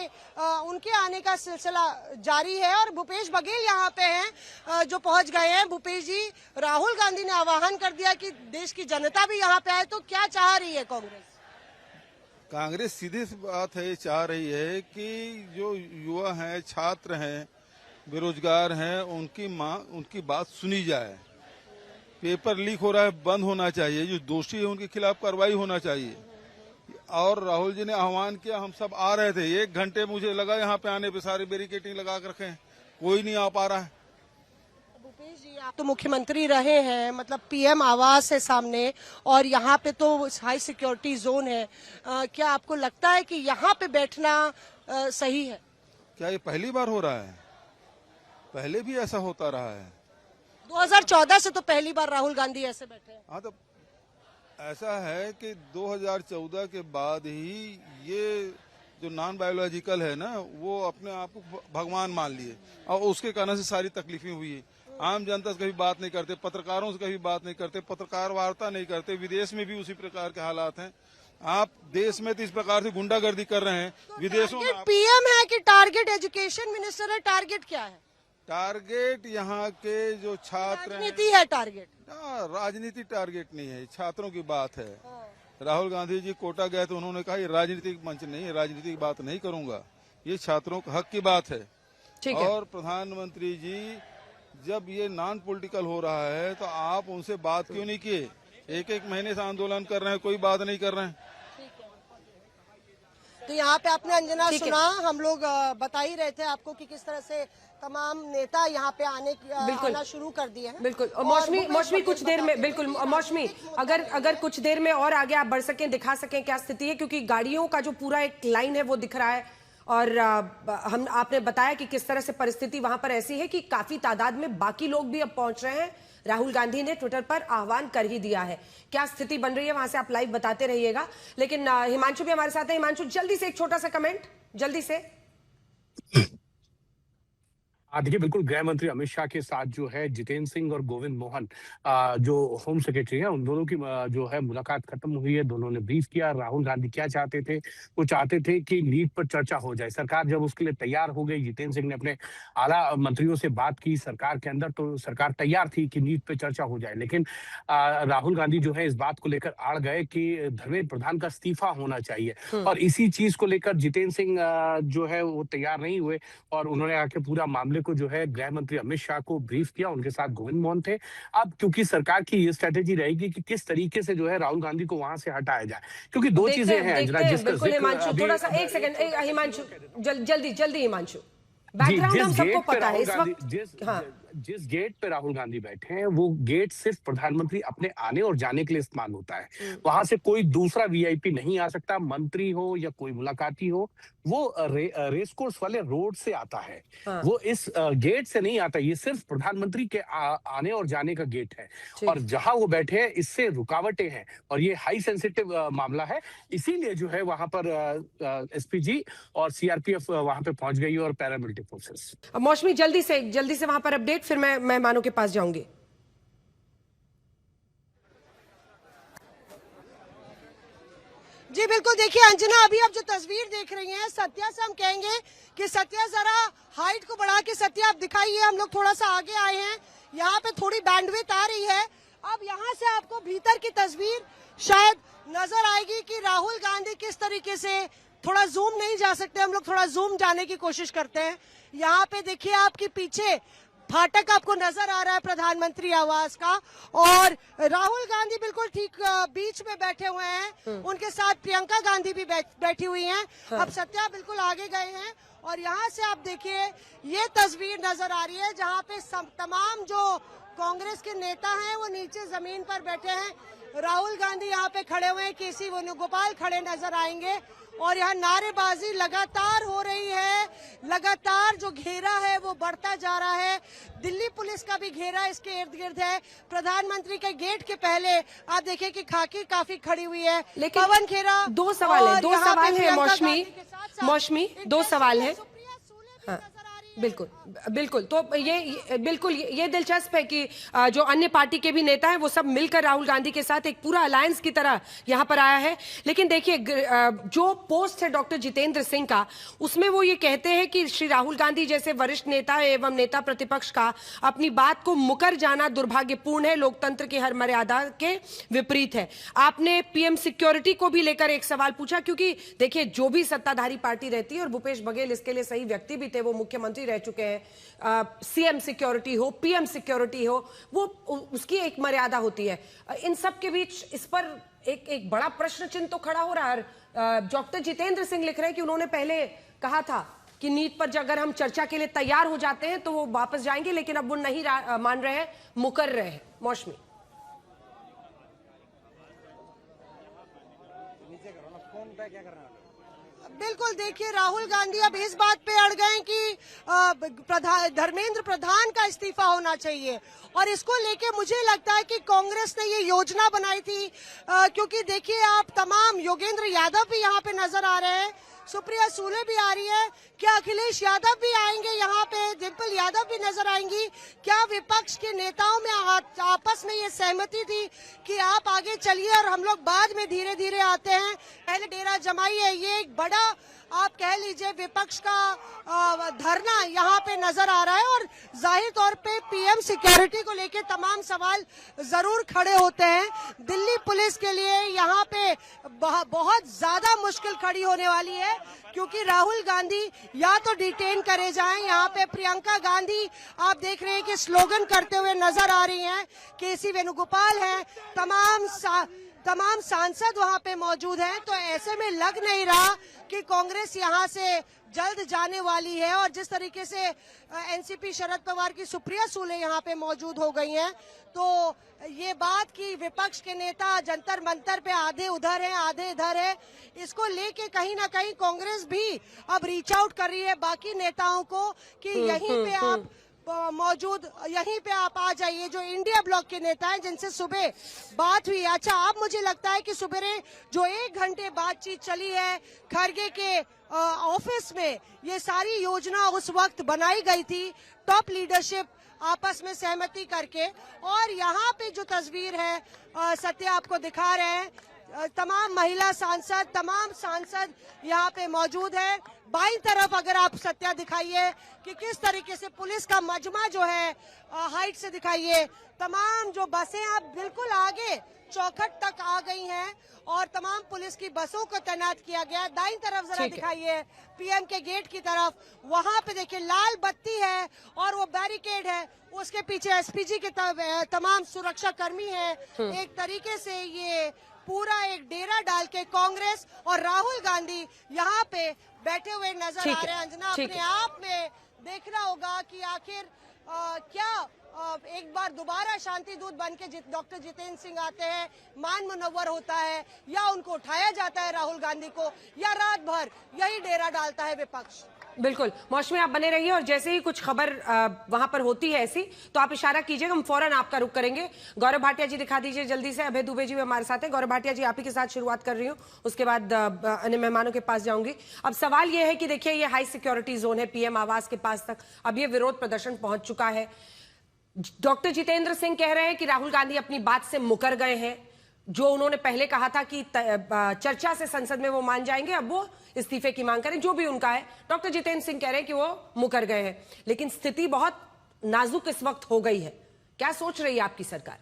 उनके आने का सिलसिला जारी है और भूपेश बघेल यहाँ पे हैं जो पहुंच गए हैं। भूपेश जी, राहुल गांधी ने आह्वान कर दिया कि देश की जनता भी यहाँ पे आए, तो क्या चाह रही है कांग्रेस? कांग्रेस सीधी सी बात है, चाह रही है कि जो युवा हैं, छात्र हैं, बेरोजगार हैं उनकी बात सुनी जाए। पेपर लीक हो रहा है, बंद होना चाहिए। जो दोषी है उनके खिलाफ कार्रवाई होना चाहिए। और राहुल जी ने आह्वान किया, हम सब आ रहे थे, 1 घंटे मुझे लगा यहाँ पे आने पे, सारे बैरिकेडिंग लगा कर रखे हैं, कोई नहीं आ पा रहा है। भूपेश जी, आप तो मुख्यमंत्री रहे हैं, मतलब पीएम आवास है सामने और यहाँ पे तो हाई सिक्योरिटी जोन है। क्या आपको लगता है कि यहाँ पे बैठना सही है? क्या ये पहली बार हो रहा है? पहले भी ऐसा होता रहा है। 2014 से तो पहली बार राहुल गांधी ऐसे बैठे हैं। हाँ, तो ऐसा है कि 2014 के बाद ही ये जो नॉन बायोलॉजिकल है ना, वो अपने आप को भगवान मान लिए और उसके कारण से सारी तकलीफें हुई है। आम जनता से कभी बात नहीं करते, पत्रकारों से कभी बात नहीं करते, पत्रकार वार्ता नहीं करते। विदेश में भी उसी प्रकार के हालात हैं। आप देश में तो इस प्रकार से गुंडागर्दी कर रहे हैं, तो विदेशों में पीएम है कि टारगेट एजुकेशन मिनिस्टर है? टारगेट क्या है? टारगेट यहाँ के जो छात्र राजनीति है टारगेट। राजनीति टारगेट नहीं है, छात्रों की बात है। राहुल गांधी जी कोटा गए तो उन्होंने कहा ये राजनीतिक मंच नहीं है, राजनीति की बात नहीं करूंगा, ये छात्रों के हक की बात है। और प्रधानमंत्री जी जब ये नॉन पॉलिटिकल हो रहा है तो आप उनसे बात क्यों नहीं किए? 1 महीने से आंदोलन कर रहे हैं, कोई बात नहीं कर रहे हैं। तो यहाँ पे आपने अंजना सुना, हम लोग बता ही रहे थे आपको कि किस तरह से तमाम नेता यहाँ पे आना शुरू कर दिए हैं। बिल्कुल। और मौसमी कुछ देर में, बिल्कुल मौसमी, अगर कुछ देर में और आगे आप बढ़ सकें, दिखा सकें क्या स्थिति है, क्योंकि गाड़ियों का जो पूरा एक लाइन है वो दिख रहा है और आपने बताया कि किस तरह से परिस्थिति वहां पर ऐसी है कि काफी तादाद में बाकी लोग भी अब पहुंच रहे हैं। राहुल गांधी ने ट्विटर पर आह्वान कर ही दिया है। क्या स्थिति बन रही है वहां से आप लाइव बताते रहिएगा। लेकिन हिमांशु भी हमारे साथ है। हिमांशु, जल्दी से एक छोटा सा कमेंट, जल्दी से। देखिए, बिल्कुल गृह मंत्री अमित शाह के साथ जो है जितेंद्र सिंह और गोविंद मोहन जो होम सेक्रेटरी हैं, उन दोनों की जो है मुलाकात खत्म हुई है। दोनों ने ब्रीफ किया। राहुल गांधी क्या चाहते थे? वो चाहते थे कि नीट पर चर्चा हो जाए। सरकार जब उसके लिए तैयार हो गई, जितेंद्र सिंह ने अपने आला मंत्रियों से बात की सरकार के अंदर, तो सरकार तैयार थी कि नीट पर चर्चा हो जाए। लेकिन राहुल गांधी जो है इस बात को लेकर आड़ गए कि धर्मेंद्र प्रधान का इस्तीफा होना चाहिए और इसी चीज को लेकर जितेंद्र सिंह जो है वो तैयार नहीं हुए और उन्होंने आके पूरा मामले को जो है गृह मंत्री अमित शाह को ब्रीफ किया। उनके साथ गोविंद मोहन थे। अब क्योंकि सरकार की ये स्ट्रेटेजी रहेगी कि किस तरीके से जो है राहुल गांधी को वहां से हटाया जाए, क्योंकि दो चीजें हैं। बिल्कुल हिमांशु, थोड़ा सा एक सेकंड हिमांशु, जल्दी हिमांशु, बैकग्राउंड हम सबको पता है इस वक्त। जिस गेट पे राहुल गांधी बैठे हैं वो गेट सिर्फ प्रधानमंत्री अपने आने और जाने के लिए इस्तेमाल होता है। वहां से कोई दूसरा वीआईपी नहीं आ सकता, मंत्री हो या कोई मुलाकाती हो। वो रेस कोर्स वाले रोड से आता है। वो इस गेट से नहीं आता। ये सिर्फ प्रधानमंत्री के आने और जाने का गेट है और जहां वो बैठे हैं इससे रुकावटें हैं और ये हाई सेंसिटिव मामला है। इसीलिए जो है वहां पर एसपीजी और सीआरपीएफ वहां पे पहुंच गई और पैरामिलिट्री फोर्सेस। मौसमी, जल्दी से वहां पर अपडेट, फिर मैं मेहमानों के पास जाऊंगी। जी बिल्कुल, देखिए अंजना, अभी आप जो तस्वीर देख रही हैं, सत्या से हम कहेंगे कि सत्या जरा हाइट को बढ़ा के सत्या आप दिखाइए। हम लोग थोड़ा सा आगे आए हैं, यहाँ पे थोड़ी बैंडविड्थ आ रही है। अब यहाँ से आपको भीतर की तस्वीर शायद नजर आएगी कि राहुल गांधी किस तरीके से, थोड़ा जूम नहीं जा सकते हम लोग, थोड़ा जूम जाने की कोशिश करते हैं। यहाँ पे देखिए आपके पीछे फाटक आपको नजर आ रहा है प्रधानमंत्री आवास का और राहुल गांधी बिल्कुल ठीक बीच में बैठे हुए हैं। उनके साथ प्रियंका गांधी भी बैठी हुई हैं। अब सत्या बिल्कुल आगे गए हैं और यहाँ से आप देखिए ये तस्वीर नजर आ रही है जहाँ पे तमाम जो कांग्रेस के नेता हैं वो नीचे जमीन पर बैठे हैं। राहुल गांधी यहाँ पे खड़े हुए हैं, केसी वेणुगोपाल खड़े नजर आएंगे और यहाँ नारेबाजी लगातार हो रही है। लगातार जो घेरा है वो बढ़ता जा रहा है। दिल्ली पुलिस का भी घेरा इसके इर्द गिर्द है। प्रधानमंत्री के गेट के पहले आप देखिए कि खाकी काफी खड़ी हुई है। लेकिन पवन खेरा, दो सवाल है मौसमी, दो सवाल है। बिल्कुल तो ये दिलचस्प है कि जो अन्य पार्टी के भी नेता हैं वो सब मिलकर राहुल गांधी के साथ एक पूरा अलायंस की तरह यहां पर आया है। लेकिन देखिए जो पोस्ट है डॉक्टर जितेंद्र सिंह का, उसमें वो ये कहते हैं कि श्री राहुल गांधी जैसे वरिष्ठ नेता एवं नेता प्रतिपक्ष का अपनी बात को मुकर जाना दुर्भाग्यपूर्ण है, लोकतंत्र की हर मर्यादा के विपरीत है। आपने पीएम सिक्योरिटी को भी लेकर एक सवाल पूछा, क्योंकि देखिए जो भी सत्ताधारी पार्टी रहती है और भूपेश बघेल इसके लिए सही व्यक्ति भी थे, वो मुख्यमंत्री रह चुके हैं, सीएम सिक्योरिटी हो, पीएम सिक्योरिटी हो, वो उसकी एक मर्यादा होती है। इन सब के बीच इस पर एक बड़ा प्रश्न चिन्ह तो खड़ा हो रहा है। डॉक्टर जितेंद्र सिंह लिख रहे हैं कि उन्होंने पहले कहा था कि नीट पर अगर हम चर्चा के लिए तैयार हो जाते हैं तो वो वापस जाएंगे, लेकिन अब वो नहीं मान रहे हैं, मुकर रहे हैं। मौसमी, बिल्कुल, देखिए राहुल गांधी अब इस बात पे अड़ गए कि धर्मेंद्र प्रधान का इस्तीफा होना चाहिए, और इसको लेके मुझे लगता है कि कांग्रेस ने ये योजना बनाई थी, क्योंकि देखिए आप तमाम योगेंद्र यादव भी यहाँ पे नजर आ रहे हैं, सुप्रिया सूले भी आ रही है, क्या अखिलेश यादव भी आएंगे यहाँ पे, डिम्पल यादव भी नजर आएंगी, क्या विपक्ष के नेताओं में आपस में ये सहमति थी कि आप आगे चलिए और हम लोग बाद में धीरे धीरे आते हैं, पहले डेरा जमाइए। ये एक बड़ा आप कह लीजिए विपक्ष का धरना यहाँ पे नजर आ रहा है, और जाहिर तौर पे पीएम सिक्योरिटी को लेके तमाम सवाल जरूर खड़े होते हैं। दिल्ली पुलिस के लिए यहाँ पे बहुत ज्यादा मुश्किल खड़ी होने वाली है, क्योंकि राहुल गांधी या तो डिटेन करे जाएं, यहाँ पे प्रियंका गांधी आप देख रहे हैं कि स्लोगन करते हुए नजर आ रही हैं, केसी वेणुगोपाल हैं, तमाम सांसद वहां पे मौजूद हैं, तो ऐसे में लग नहीं रहा कि कांग्रेस यहां से जल्द जाने वाली है। और जिस तरीके से एनसीपी शरद पवार की सुप्रिया सूले यहां पे मौजूद हो गई हैं, तो ये बात कि विपक्ष के नेता जंतर मंतर पे आधे उधर है आधे इधर है, इसको लेके कहीं ना कहीं कांग्रेस भी अब रीच आउट कर रही है बाकी नेताओं को कि यहीं पे आप मौजूद, यहीं पे आप आ जाइए। जो इंडिया ब्लॉक के नेता हैं जिनसे सुबह बात हुई, अच्छा अब मुझे लगता है कि सुबह जो 1 घंटे बातचीत चली है खड़गे के ऑफिस में, ये सारी योजना उस वक्त बनाई गई थी, टॉप लीडरशिप आपस में सहमति करके। और यहाँ पे जो तस्वीर है सत्य आपको दिखा रहे हैं, तमाम महिला सांसद, तमाम सांसद यहाँ पे मौजूद है। बाईं तरफ अगर आप सत्या दिखाइए कि किस तरीके से पुलिस का मजमा जो है हाइट से दिखाइए, तमाम जो बसें आप बिल्कुल आगे चौखट तक आ गई हैं और तमाम पुलिस की बसों को तैनात किया गया है। दाईं तरफ जरा दिखाइए पीएम के गेट की तरफ, वहां पे देखिए लाल बत्ती है और वो बैरिकेड है, उसके पीछे एसपीजी के तमाम सुरक्षा कर्मी हैं। एक तरीके से ये पूरा एक डेरा डाल के कांग्रेस और राहुल गांधी यहाँ पे बैठे हुए नजर आ रहे हैं। अंजना, अपने आप में देखना होगा कि आखिर क्या एक बार दोबारा शांति दूत बन के डॉक्टर जितेंद्र सिंह आते हैं, मान मुनव्वर होता है, या उनको उठाया जाता है राहुल गांधी को, या रात भर यही डेरा डालता है विपक्ष। बिल्कुल मौसमी, आप बने रहिए और जैसे ही कुछ खबर वहां पर होती है ऐसी तो आप इशारा कीजिएगा, हम फौरन आपका रुख करेंगे। गौरव भाटिया जी दिखा दीजिए जल्दी से, अभय दुबे जी हमारे साथ हैं। गौरव भाटिया जी, आप ही के साथ शुरुआत कर रही हूँ, उसके बाद अन्य मेहमानों के पास जाऊंगी। अब सवाल यह है कि देखिए ये हाई सिक्योरिटी जोन है, पीएम आवास के पास तक अब ये विरोध प्रदर्शन पहुंच चुका है। डॉक्टर जितेंद्र सिंह कह रहे हैं कि राहुल गांधी अपनी बात से मुकर गए हैं, जो उन्होंने पहले कहा था कि चर्चा से संसद में वो मान जाएंगे, अब वो इस्तीफे की मांग करें, जो भी उनका है। डॉक्टर जितेंद्र सिंह कह रहे हैं कि वो मुकर गए हैं, लेकिन स्थिति बहुत नाजुक इस वक्त हो गई है। क्या सोच रही है आपकी सरकार?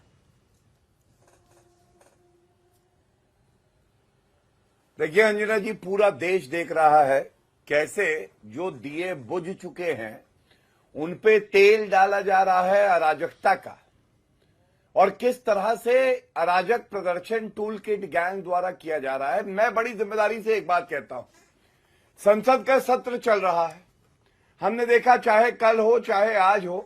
देखिए अंजना जी, पूरा देश देख रहा है कैसे जो दिए बुझ चुके हैं उन पे तेल डाला जा रहा है अराजकता का, और किस तरह से अराजक प्रदर्शन टूल किट गैंग द्वारा किया जा रहा है। मैं बड़ी जिम्मेदारी से एक बात कहता हूं, संसद का सत्र चल रहा है, हमने देखा चाहे कल हो चाहे आज हो,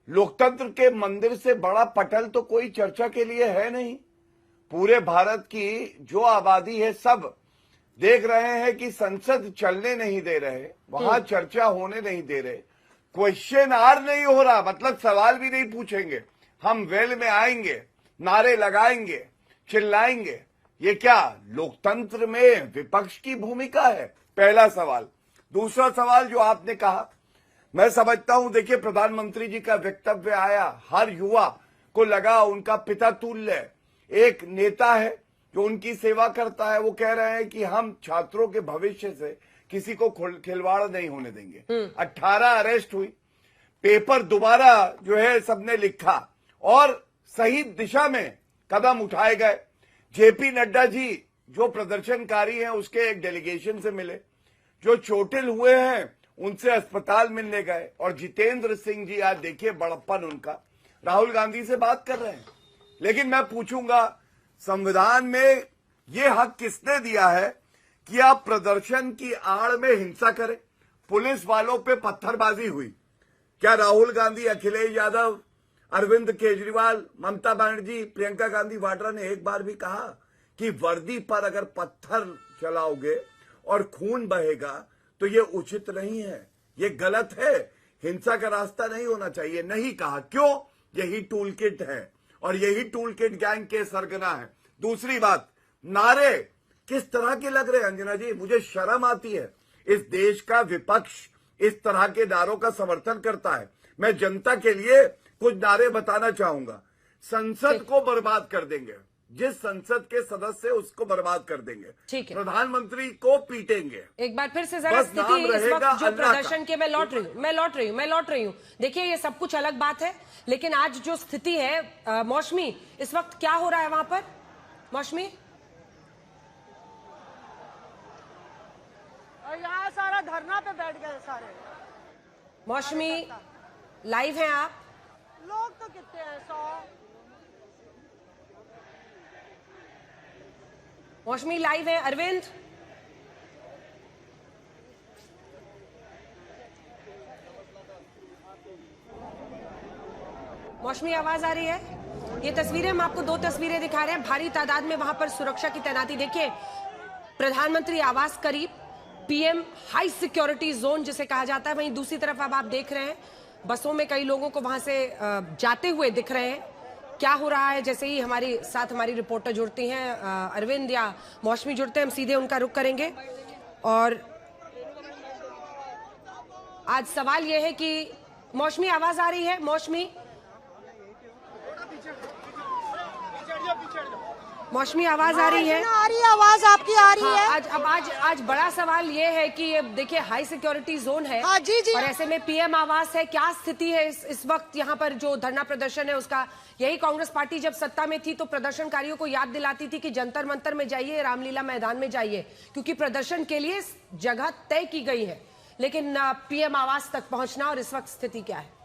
लोकतंत्र के मंदिर से बड़ा पटल तो कोई चर्चा के लिए है नहीं। पूरे भारत की जो आबादी है सब देख रहे हैं कि संसद चलने नहीं दे रहे, वहां चर्चा होने नहीं दे रहे, क्वेश्चन आर नहीं हो रहा, मतलब सवाल भी नहीं पूछेंगे, हम वेल में आएंगे, नारे लगाएंगे, चिल्लाएंगे। ये क्या लोकतंत्र में विपक्ष की भूमिका है? पहला सवाल। दूसरा सवाल जो आपने कहा, मैं समझता हूं, देखिए प्रधानमंत्री जी का वक्तव्य आया, हर युवा को लगा उनका पिता तुल्य एक नेता है जो उनकी सेवा करता है। वो कह रहे हैं कि हम छात्रों के भविष्य से किसी को खिलवाड़ नहीं होने देंगे। 18 अरेस्ट हुई, पेपर दोबारा जो है सबने लिखा और सही दिशा में कदम उठाए गए। जेपी नड्डा जी जो प्रदर्शनकारी हैं उसके एक डेलीगेशन से मिले, जो चोटिल हुए हैं उनसे अस्पताल मिलने गए। और जितेंद्र सिंह जी, आज देखिए बड़प्पन उनका, राहुल गांधी से बात कर रहे हैं। लेकिन मैं पूछूंगा, संविधान में ये हक किसने दिया है कि आप प्रदर्शन की आड़ में हिंसा करें? पुलिस वालों पे पत्थरबाजी हुई, क्या राहुल गांधी, अखिलेश यादव, अरविंद केजरीवाल, ममता बनर्जी, प्रियंका गांधी वाड्रा ने एक बार भी कहा कि वर्दी पर अगर पत्थर चलाओगे और खून बहेगा तो ये उचित नहीं है, ये गलत है, हिंसा का रास्ता नहीं होना चाहिए? नहीं कहा। क्यों? यही टूल किट है और यही टूल किट गैंग के सरगना है। दूसरी बात, नारे किस तरह के लग रहे हैं अंजना जी? मुझे शर्म आती है। इस देश का विपक्ष इस तरह के नारों का समर्थन करता है। मैं जनता के लिए कुछ नारे बताना चाहूंगा। संसद को बर्बाद कर देंगे, जिस संसद के सदस्य उसको बर्बाद कर देंगे, ठीक है, प्रधानमंत्री को पीटेंगे। एक बार फिर से जरा स्थिति इस वक्त जो प्रदर्शन के मैं लौट रही हूँ। देखिए, ये सब कुछ अलग बात है, लेकिन आज जो स्थिति है, मौसमी, इस वक्त क्या हो रहा है वहां पर? मौसमी, यहाँ सारा धरना पे बैठ गए सारे। मौसमी, लाइव हैं आप? लोग तो कितने हैं? 100। मौसमी लाइव है। अरविंद, मौसमी आवाज आ रही है? ये तस्वीरें, हम आपको 2 तस्वीरें दिखा रहे हैं। भारी तादाद में वहां पर सुरक्षा की तैनाती। देखिए, प्रधानमंत्री आवास करीब, पीएम हाई सिक्योरिटी जोन जिसे कहा जाता है। वहीं दूसरी तरफ अब आप देख रहे हैं बसों में कई लोगों को वहां से जाते हुए दिख रहे हैं। क्या हो रहा है, जैसे ही हमारी साथ हमारी रिपोर्टर जुड़ती हैं, अरविंद या मौसमी जुड़ते हैं, हम सीधे उनका रुख करेंगे। और आज सवाल यह है कि मौसमी आवाज आ रही है? मौसमी, मौसमी आवाज आ रही है? आ रही है आवाज, आपकी आ रही है। आज बड़ा सवाल ये है कि ये देखिए हाई सिक्योरिटी जोन है। हाँ, जी। और ऐसे में पीएम आवास है। क्या स्थिति है इस वक्त यहाँ पर? जो धरना प्रदर्शन है उसका, यही कांग्रेस पार्टी जब सत्ता में थी तो प्रदर्शनकारियों को याद दिलाती थी कि जंतर मंतर में जाइए, रामलीला मैदान में जाइए, क्योंकि प्रदर्शन के लिए जगह तय की गई है। लेकिन पीएम आवास तक पहुंचना, और इस वक्त स्थिति क्या है?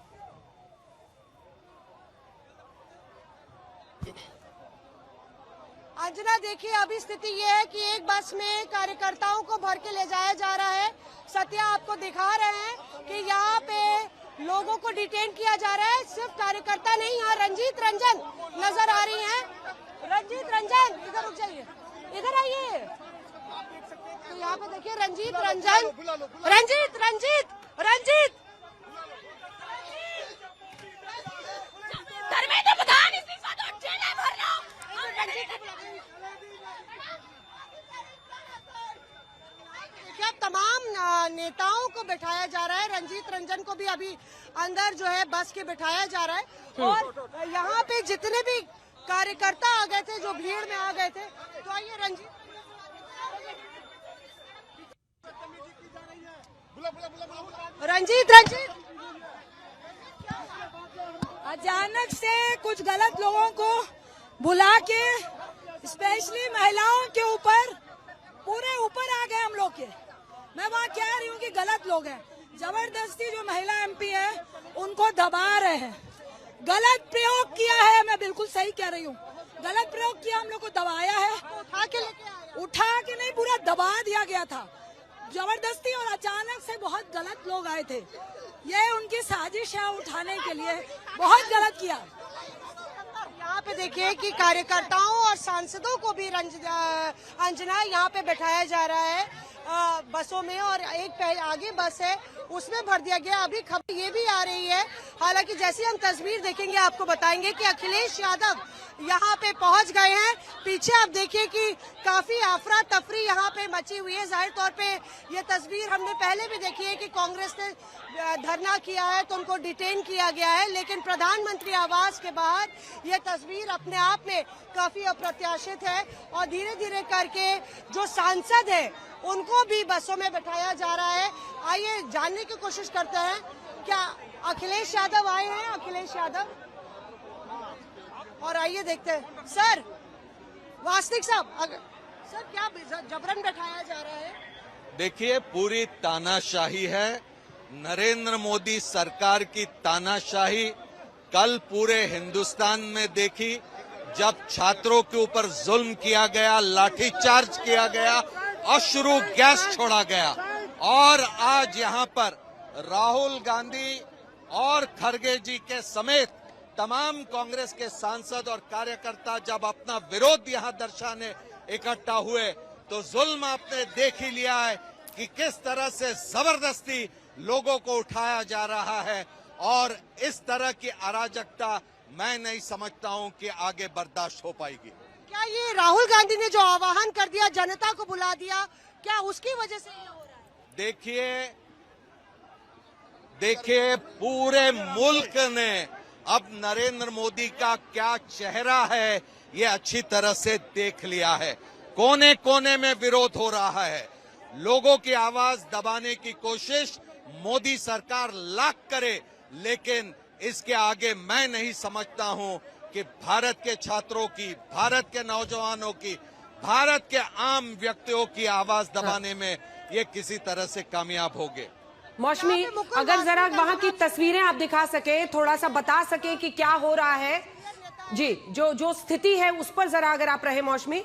अंजना, देखिए अभी स्थिति ये है कि एक बस में कार्यकर्ताओं को भर के ले जाया जा रहा है। सत्या आपको दिखा रहे हैं कि यहाँ पे लोगों को डिटेन किया जा रहा है। सिर्फ कार्यकर्ता नहीं, यहाँ रंजीत रंजन नजर आ रही हैं। रंजीत रंजन, इधर रुक जाइए, इधर आइए। तो यहाँ पे देखिए रंजीत रंजन, रंजीत धर्मेंद्र प्रधान इस्तीफा दो, जेल भर लो। क्या तमाम नेताओं को बिठाया जा रहा है। रंजीत रंजन को भी अभी अंदर जो है बस के बिठाया जा रहा है। और यहाँ पे जितने भी कार्यकर्ता आ गए थे, जो भीड़ में आ गए थे, तो आइए रंजीत अचानक से कुछ गलत लोगों को बुला के, स्पेशली महिलाओं के ऊपर, पूरे ऊपर आ गए हम लोग के। मैं वहाँ कह रही हूँ कि गलत लोग हैं, जबरदस्ती जो महिला एमपी है उनको दबा रहे हैं, गलत प्रयोग किया है। मैं बिल्कुल सही कह रही हूँ, गलत प्रयोग किया, हम लोग को दबाया है। उठा के नहीं, पूरा दबा दिया गया था जबरदस्ती, और अचानक से बहुत गलत लोग आए थे। ये उनकी साजिश है उठाने के लिए, बहुत गलत किया। यहाँ पे देखिए कि कार्यकर्ताओं और सांसदों को भी अंजना यहाँ पे बैठाया जा रहा है बसों में, और एक आगे बस है उसमें भर दिया गया। अभी खबर ये भी आ रही है, हालांकि जैसे हम तस्वीर देखेंगे आपको बताएंगे कि अखिलेश यादव यहाँ पे पहुंच गए हैं। पीछे आप देखिए कि काफी अफरा तफरी यहाँ पे मची हुई है। जाहिर तौर पे ये तस्वीर हमने पहले भी देखी है कि कांग्रेस ने धरना किया है तो उनको डिटेन किया गया है, लेकिन प्रधानमंत्री आवास के बाहर ये तस्वीर अपने आप में काफी अप्रत्याशित है। और धीरे धीरे करके जो सांसद है उनको भी बसों में बैठाया जा रहा है। आइए जानने की कोशिश करते हैं, क्या अखिलेश यादव आए हैं? अखिलेश यादव, और आइए देखते हैं। सर, वास्तविक साहब, सर क्या जबरन बैठाया जा रहा है? देखिए, पूरी तानाशाही है नरेंद्र मोदी सरकार की तानाशाही कल पूरे हिंदुस्तान में देखी, जब छात्रों के ऊपर जुल्म किया गया, लाठीचार्ज किया गया, अश्रु गैस छोड़ा गया, और आज यहां पर राहुल गांधी और खड़गे जी के समेत तमाम कांग्रेस के सांसद और कार्यकर्ता जब अपना विरोध यहां दर्शाने इकट्ठा हुए, तो जुल्म आपने देख ही लिया है कि किस तरह से जबरदस्ती लोगों को उठाया जा रहा है, और इस तरह की अराजकता मैं नहीं समझता हूं कि आगे बर्दाश्त हो पाएगी। क्या ये राहुल गांधी ने जो आह्वान कर दिया, जनता को बुला दिया, क्या उसकी वजह से ये हो रहा है? देखिए पूरे मुल्क ने अब नरेंद्र मोदी का क्या चेहरा है ये अच्छी तरह से देख लिया है। कोने कोने में विरोध हो रहा है, लोगों की आवाज दबाने की कोशिश मोदी सरकार लाख करे, लेकिन इसके आगे मैं नहीं समझता हूं कि भारत के छात्रों की, भारत के नौजवानों की, भारत के आम व्यक्तियों की आवाज दबाने में ये किसी तरह से कामयाब होंगे। मौसमी, अगर जरा वहां की तस्वीरें आप दिखा सके, थोड़ा सा बता सके कि क्या हो रहा है जी, जो स्थिति है उस पर जरा अगर आप रहे मौसमी,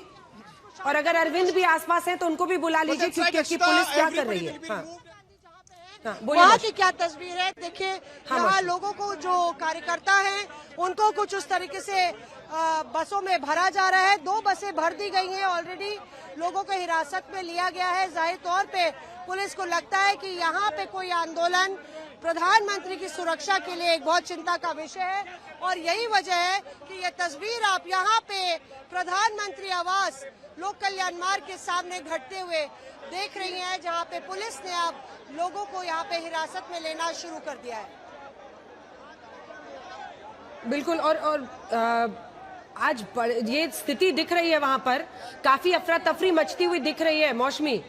और अगर अरविंद भी आसपास है तो उनको भी बुला लीजिए, क्योंकि पुलिस क्या कर रही है। वहाँ की क्या तस्वीर है देखिए। यहाँ लोगों को, जो कार्यकर्ता हैं, उनको कुछ उस तरीके से बसों में भरा जा रहा है। 2 बसें भर दी गई हैं ऑलरेडी, लोगों को हिरासत में लिया गया है। जाहिर तौर पे पुलिस को लगता है कि यहाँ पे कोई आंदोलन प्रधानमंत्री की सुरक्षा के लिए एक बहुत चिंता का विषय है, और यही वजह है कि ये तस्वीर आप यहाँ पे प्रधानमंत्री आवास लोक कल्याण मार्ग के सामने घटते हुए देख रही हैं, जहाँ पे पुलिस ने अब लोगों को यहाँ पे हिरासत में लेना शुरू कर दिया है। बिल्कुल, और आज ये स्थिति दिख रही है, वहां पर काफी अफरा तफरी मचती हुई दिख रही है मौसमी।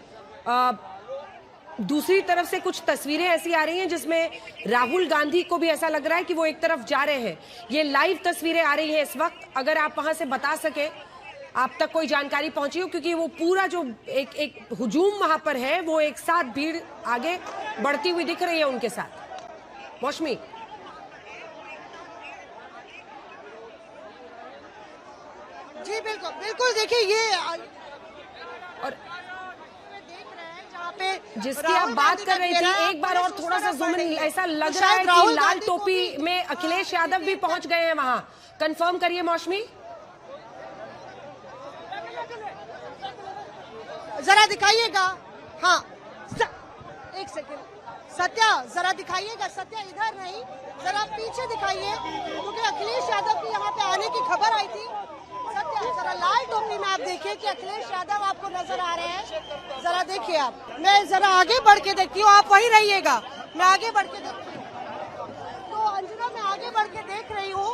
दूसरी तरफ से कुछ तस्वीरें ऐसी आ रही हैं जिसमें राहुल गांधी को भी ऐसा लग रहा है कि वो एक तरफ जा रहे हैं। ये लाइव तस्वीरें आ रही हैं इस वक्त, अगर आप वहां से बता सके, आप तक कोई जानकारी पहुंची हो, क्योंकि वो पूरा जो एक हुजूम वहां पर है, वो एक साथ भीड़ आगे बढ़ती हुई दिख रही है उनके साथ। मौसमी, जी बिल्कुल बिल्कुल, देखिए ये और जिसकी आप बात कर रही थी, एक बार और थोड़ा सा जूम इन, ऐसा लग रहा है कि लाल टोपी में अखिलेश यादव भी पहुंच गए हैं वहां। कंफर्म करिए मौसमी, जरा दिखाइएगा। हाँ, एक सेकंड, सत्या जरा दिखाइएगा। सत्या इधर नहीं, जरा पीछे दिखाइए, क्योंकि अखिलेश यादव की यहाँ पे आने की खबर आई थी। सत्या जरा लाल टोपी में आप देखिए कि अखिलेश यादव आपको नजर आ रहे हैं, जरा देखिए आप। मैं जरा आगे बढ़ के देखती हूँ, आप वहीं रहिएगा, मैं आगे बढ़ के देखती हूँ। तो अंजना, मैं आगे बढ़ के देख रही हूँ,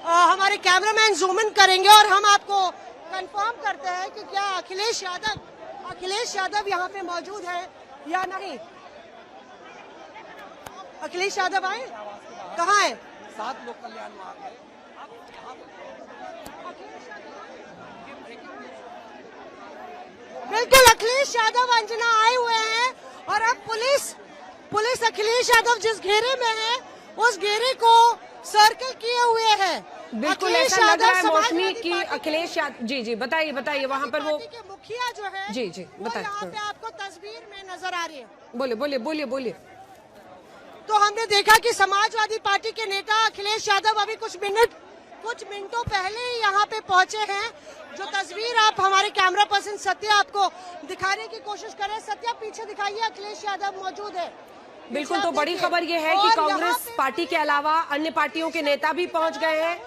हमारे कैमरामैन जूम इन करेंगे और हम आपको कंफर्म करते हैं कि क्या अखिलेश यादव यहाँ पे मौजूद है या नहीं। अखिलेश यादव आए, कहाँ है? 7 लोक कल्याण मार्ग है। बिल्कुल, अखिलेश यादव अंजना आए हुए हैं, और अब पुलिस अखिलेश यादव जिस घेरे में है, उस घेरे को सर्कल किए हुए है। बिल्कुल ऐसा लग रहा है मौसमी की अखिलेश यादव, जी बताइए वहाँ पर वो मुखिया जो है, जी बताइए, यहाँ पे आपको तस्वीर में नजर आ रही है। बोलिए। तो हमने देखा कि समाजवादी पार्टी के नेता अखिलेश यादव अभी कुछ मिनटों पहले ही यहाँ पे पहुंचे हैं। जो तस्वीर आप हमारे कैमरा पर्सन सत्या आपको दिखाने की कोशिश कर रहे हैं। सत्या पीछे दिखाइए, अखिलेश यादव मौजूद है। बिल्कुल, तो बड़ी खबर ये है कि कांग्रेस पार्टी के अलावा अन्य पार्टियों के नेता भी पहुंच गए हैं।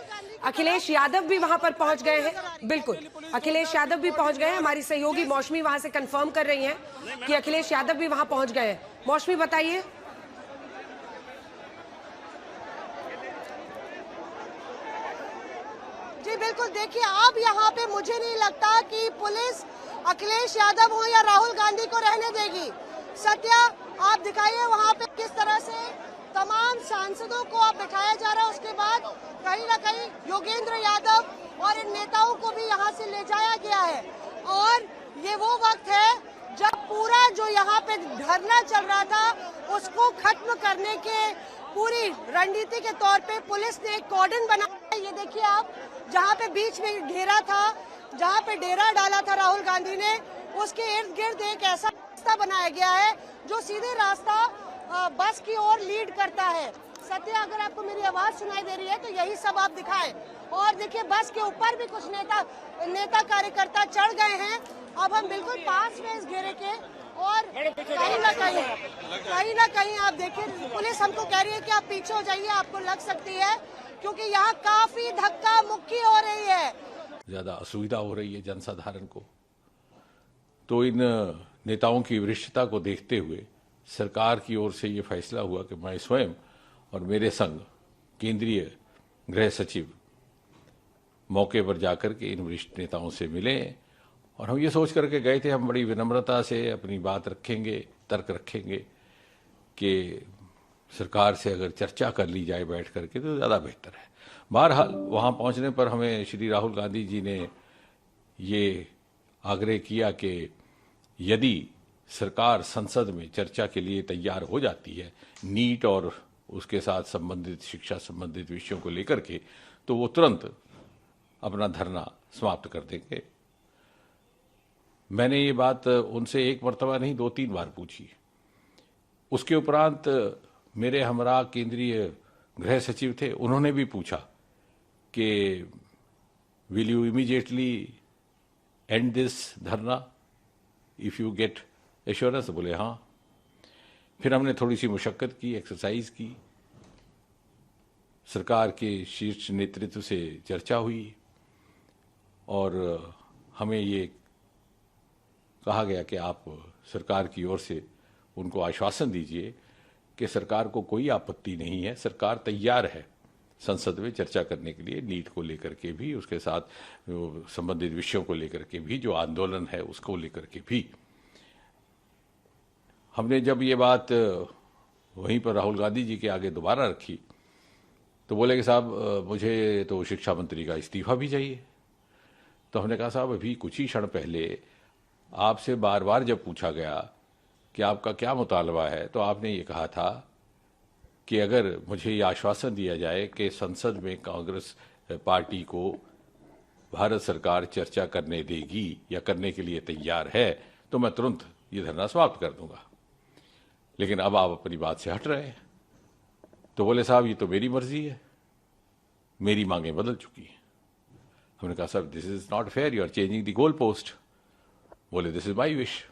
अखिलेश यादव भी वहां पर पहुंच गए हैं। बिल्कुल, अखिलेश यादव भी पहुंच गए हैं। हमारी सहयोगी मौसमी वहां से कंफर्म कर रही हैं कि अखिलेश यादव भी वहां पहुंच गए हैं। मौसमी बताइए। जी बिल्कुल, देखिए अब यहाँ पे मुझे नहीं लगता कि पुलिस अखिलेश यादव हो या राहुल गांधी को रहने देगी। सत्या, आप दिखाइए वहाँ पे किस तरह से तमाम सांसदों को अब बिठाया जा रहा है। उसके बाद कहीं ना कहीं योगेंद्र यादव और इन नेताओं को भी यहाँ से ले जाया गया है। और ये वो वक्त है जब पूरा जो यहाँ पे धरना चल रहा था उसको खत्म करने के पूरी रणनीति के तौर पे पुलिस ने एक कॉर्डन बनाया। ये देखिए आप, जहाँ पे बीच में घेरा था, जहाँ पे डेरा डाला था राहुल गांधी ने, उसके इर्द गिर्द एक ऐसा रास्ता बनाया गया है जो सीधे रास्ता बस की ओर लीड करता है। सत्य, अगर आपको मेरी आवाज सुनाई दे रही है तो यही सब आप दिखाएं। और देखिए बस के ऊपर भी कुछ नेता कार्यकर्ता चढ़ गए हैं। अब हम बिल्कुल पास में इस घेरे के, और कहीं ना कहीं आप देखिए पुलिस हमको कह रही है कि आप पीछे हो जाइए, आपको लग सकती है, क्योंकि यहाँ काफी धक्का मुक्की हो रही है। ज्यादा असुविधा हो रही है जनसाधारण को, तो इन नेताओं की वरिष्ठता को देखते हुए सरकार की ओर से ये फैसला हुआ कि मैं स्वयं और मेरे संग केंद्रीय गृह सचिव मौके पर जाकर के इन वरिष्ठ नेताओं से मिले, और हम ये सोच करके गए थे हम बड़ी विनम्रता से अपनी बात रखेंगे, तर्क रखेंगे कि सरकार से अगर चर्चा कर ली जाए बैठ करके तो ज़्यादा बेहतर है। बहरहाल वहाँ पहुँचने पर हमें श्री राहुल गांधी जी ने ये आग्रह किया कि यदि सरकार संसद में चर्चा के लिए तैयार हो जाती है नीट और उसके साथ संबंधित शिक्षा संबंधित विषयों को लेकर के, तो वो तुरंत अपना धरना समाप्त कर देंगे। मैंने ये बात उनसे एक मर्तबा नहीं 2-3 बार पूछी। उसके उपरांत मेरे हमरा केंद्रीय गृह सचिव थे, उन्होंने भी पूछा कि will you immediately and this धरना इफ यू गेट एश्योरेंस। बोले हाँ। फिर हमने थोड़ी सी मुशक्कत की, एक्सरसाइज की, सरकार के शीर्ष नेतृत्व से चर्चा हुई और हमें ये कहा गया कि आप सरकार की ओर से उनको आश्वासन दीजिए कि सरकार को कोई आपत्ति नहीं है, सरकार तैयार है संसद में चर्चा करने के लिए, नीट को लेकर के भी, उसके साथ संबंधित विषयों को लेकर के भी, जो आंदोलन है उसको लेकर के भी। हमने जब ये बात वहीं पर राहुल गांधी जी के आगे दोबारा रखी तो बोले कि साहब मुझे तो शिक्षा मंत्री का इस्तीफा भी चाहिए। तो हमने कहा साहब अभी कुछ ही क्षण पहले आपसे बार बार जब पूछा गया कि आपका क्या मुतालबा है तो आपने ये कहा था कि अगर मुझे ये आश्वासन दिया जाए कि संसद में कांग्रेस पार्टी को भारत सरकार चर्चा करने देगी या करने के लिए तैयार है तो मैं तुरंत ये धरना समाप्त कर दूंगा, लेकिन अब आप अपनी बात से हट रहे हैं। तो बोले साहब ये तो मेरी मर्जी है, मेरी मांगें बदल चुकी हैं। हमने कहा साहब this is not fair, you are changing the goal post. बोले दिस इज माई विश।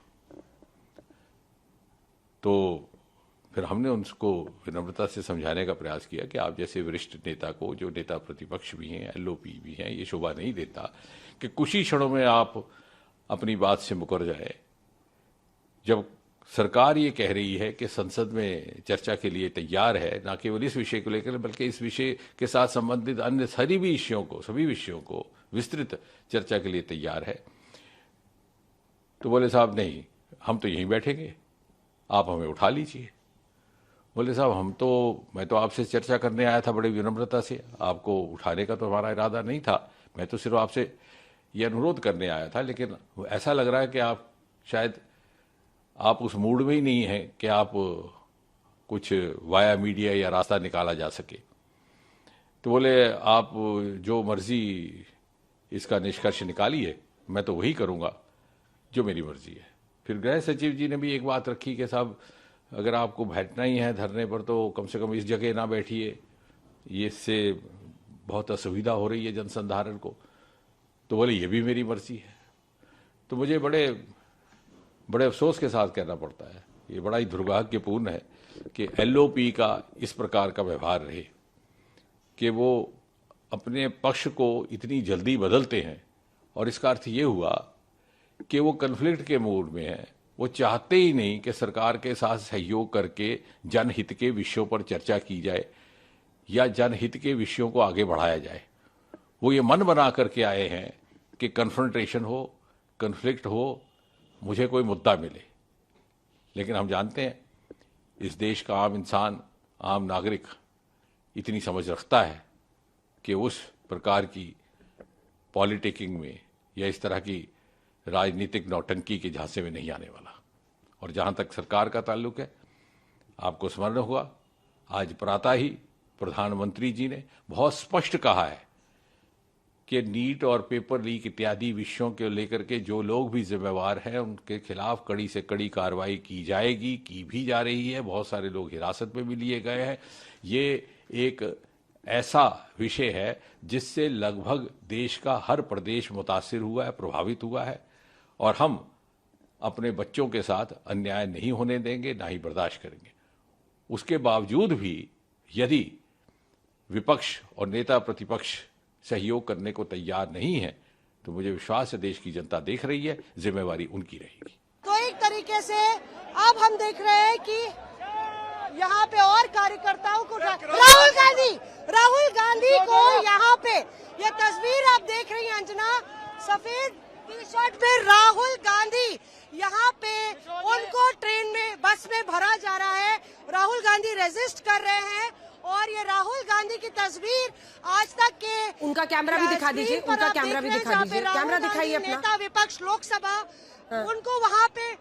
तो फिर हमने उनको विनम्रता से समझाने का प्रयास किया कि आप जैसे वरिष्ठ नेता को, जो नेता प्रतिपक्ष भी हैं, एलओपी भी हैं, ये शोभा नहीं देता कि कुछ ही क्षणों में आप अपनी बात से मुकर जाए। जब सरकार ये कह रही है कि संसद में चर्चा के लिए तैयार है, न केवल इस विषय को लेकर बल्कि इस विषय के साथ संबंधित अन्य सभी विषयों को विस्तृत चर्चा के लिए तैयार है, तो बोले साहब नहीं, हम तो यहीं बैठेंगे, आप हमें उठा लीजिए। बोले साहब मैं तो आपसे चर्चा करने आया था बड़ी विनम्रता से, आपको उठाने का तो हमारा इरादा नहीं था, मैं तो सिर्फ आपसे ये अनुरोध करने आया था, लेकिन ऐसा लग रहा है कि आप शायद आप उस मूड में ही नहीं हैं कि आप कुछ वाया मीडिया या रास्ता निकाला जा सके। तो बोले आप जो मर्जी इसका निष्कर्ष निकालिए, मैं तो वही करूंगा जो मेरी मर्जी है। फिर गृह सचिव जी ने भी एक बात रखी कि साहब अगर आपको बैठना ही है धरने पर तो कम से कम इस जगह ना बैठिए, ये इससे बहुत असुविधा हो रही है जनसाधारण को। तो बोले ये भी मेरी मर्जी है। तो मुझे बड़े अफसोस के साथ कहना पड़ता है, ये बड़ा ही दुर्भाग्यपूर्ण है कि एलओपी का इस प्रकार का व्यवहार रहे कि वो अपने पक्ष को इतनी जल्दी बदलते हैं, और इसका अर्थ ये हुआ कि वो कन्फ्लिक्ट के मूड में है, वो चाहते ही नहीं कि सरकार के साथ सहयोग करके जनहित के विषयों पर चर्चा की जाए या जनहित के विषयों को आगे बढ़ाया जाए। वो ये मन बना करके आए हैं कि कन्फ्रंटेशन हो, कन्फ्लिक्ट हो, मुझे कोई मुद्दा मिले। लेकिन हम जानते हैं इस देश का आम इंसान, आम नागरिक इतनी समझ रखता है कि उस प्रकार की पॉलिटिकिंग में या इस तरह की राजनीतिक नौटंकी के झांसे में नहीं आने वाला। और जहां तक सरकार का ताल्लुक है, आपको स्मरण हुआ आज प्रातः ही प्रधानमंत्री जी ने बहुत स्पष्ट कहा है कि नीट और पेपर लीक इत्यादि विषयों के लेकर के जो लोग भी जिम्मेवार हैं उनके खिलाफ कड़ी से कड़ी कार्रवाई की जाएगी, की भी जा रही है। बहुत सारे लोग हिरासत में भी लिए गए हैं। ये एक ऐसा विषय है जिससे लगभग देश का हर प्रदेश मुतासिर हुआ है, प्रभावित हुआ है, और हम अपने बच्चों के साथ अन्याय नहीं होने देंगे, ना ही बर्दाश्त करेंगे। उसके बावजूद भी यदि विपक्ष और नेता प्रतिपक्ष सहयोग करने को तैयार नहीं है तो मुझे विश्वास है देश की जनता देख रही है, जिम्मेवारी उनकी रहेगी। तो एक तरीके से अब हम देख रहे हैं कि यहाँ पे और कार्यकर्ताओं को राहुल गांधी को यहाँ पे ये तस्वीर आप देख रही हैं अंजना, सफेद टी शर्ट पे राहुल गांधी यहाँ पे उनको ट्रेन में बस में भरा जा रहा है। राहुल गांधी रेजिस्ट कर रहे हैं और ये राहुल गांधी की तस्वीर आज तक के उनका कैमरा भी दिखा दीजिए, उनका कैमरा भी दिखा दीजिए, कैमरा दिखाइए अपना। नेता विपक्ष लोकसभा उनको वहाँ पे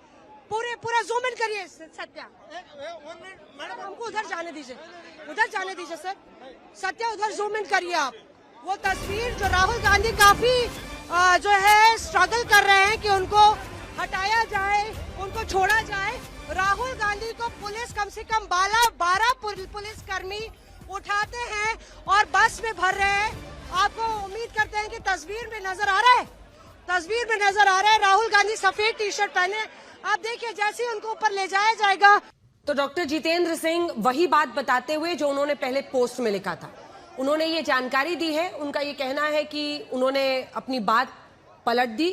पूरा जूम इन करिए सत्या, मैडम हमको उधर जाने दीजिए सर, सत्या उधर जूम इन करिए आप। वो तस्वीर जो राहुल गांधी काफी जो है स्ट्रगल कर रहे हैं कि उनको हटाया जाए, उनको छोड़ा जाए। राहुल गांधी को पुलिस कम से कम 12 पुलिसकर्मी उठाते हैं और बस में भर रहे हैं। आपको उम्मीद करते हैं कि तस्वीर में नजर आ रहा है राहुल गांधी सफेद टी शर्ट पहने। आप देखिए जैसे ही उनको ऊपर ले जाया जाएगा। तो डॉक्टर जितेंद्र सिंह वही बात बताते हुए जो उन्होंने पहले पोस्ट में लिखा था, उन्होंने ये जानकारी दी है। उनका ये कहना है कि उन्होंने अपनी बात पलट दी।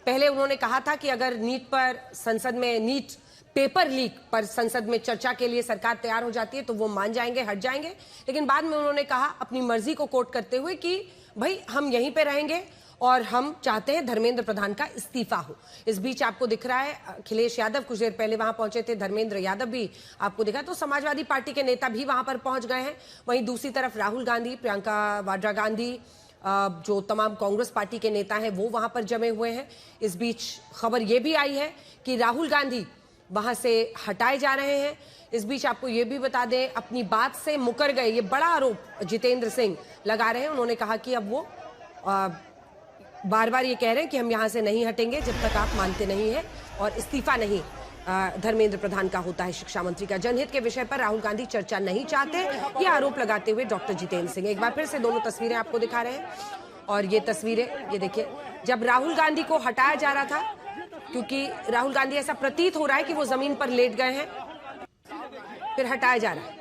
पहले उन्होंने कहा था कि अगर नीट पेपर लीक पर संसद में चर्चा के लिए सरकार तैयार हो जाती है तो वो मान जाएंगे, हट जाएंगे। लेकिन बाद में उन्होंने कहा अपनी मर्जी को कोट करते हुए कि भाई हम यहीं पे रहेंगे और हम चाहते हैं धर्मेंद्र प्रधान का इस्तीफा हो। इस बीच आपको दिख रहा है अखिलेश यादव कुछ देर पहले वहां पहुंचे थे, धर्मेंद्र यादव भी आपको दिखा, तो समाजवादी पार्टी के नेता भी वहां पर पहुंच गए हैं। वहीं दूसरी तरफ राहुल गांधी, प्रियंका वाड्रा गांधी, जो तमाम कांग्रेस पार्टी के नेता हैं वो वहां पर जमे हुए हैं। इस बीच खबर यह भी आई है कि राहुल गांधी वहां से हटाए जा रहे हैं। इस बीच आपको ये भी बता दें, अपनी बात से मुकर गए, ये बड़ा आरोप जितेंद्र सिंह लगा रहे हैं। उन्होंने कहा कि अब वो बार बार ये कह रहे हैं कि हम यहां से नहीं हटेंगे जब तक आप मानते नहीं हैं और इस्तीफा नहीं धर्मेंद्र प्रधान का होता है शिक्षा मंत्री का। जनहित के विषय पर राहुल गांधी चर्चा नहीं चाहते, ये आरोप लगाते हुए डॉक्टर जितेंद्र सिंह एक बार फिर से दोनों तस्वीरें आपको दिखा रहे हैं। और ये तस्वीरें ये देखिए, जब राहुल गांधी को हटाया जा रहा था, क्योंकि राहुल गांधी ऐसा प्रतीत हो रहा है कि वो जमीन पर लेट गए हैं, फिर हटाया जा रहा है।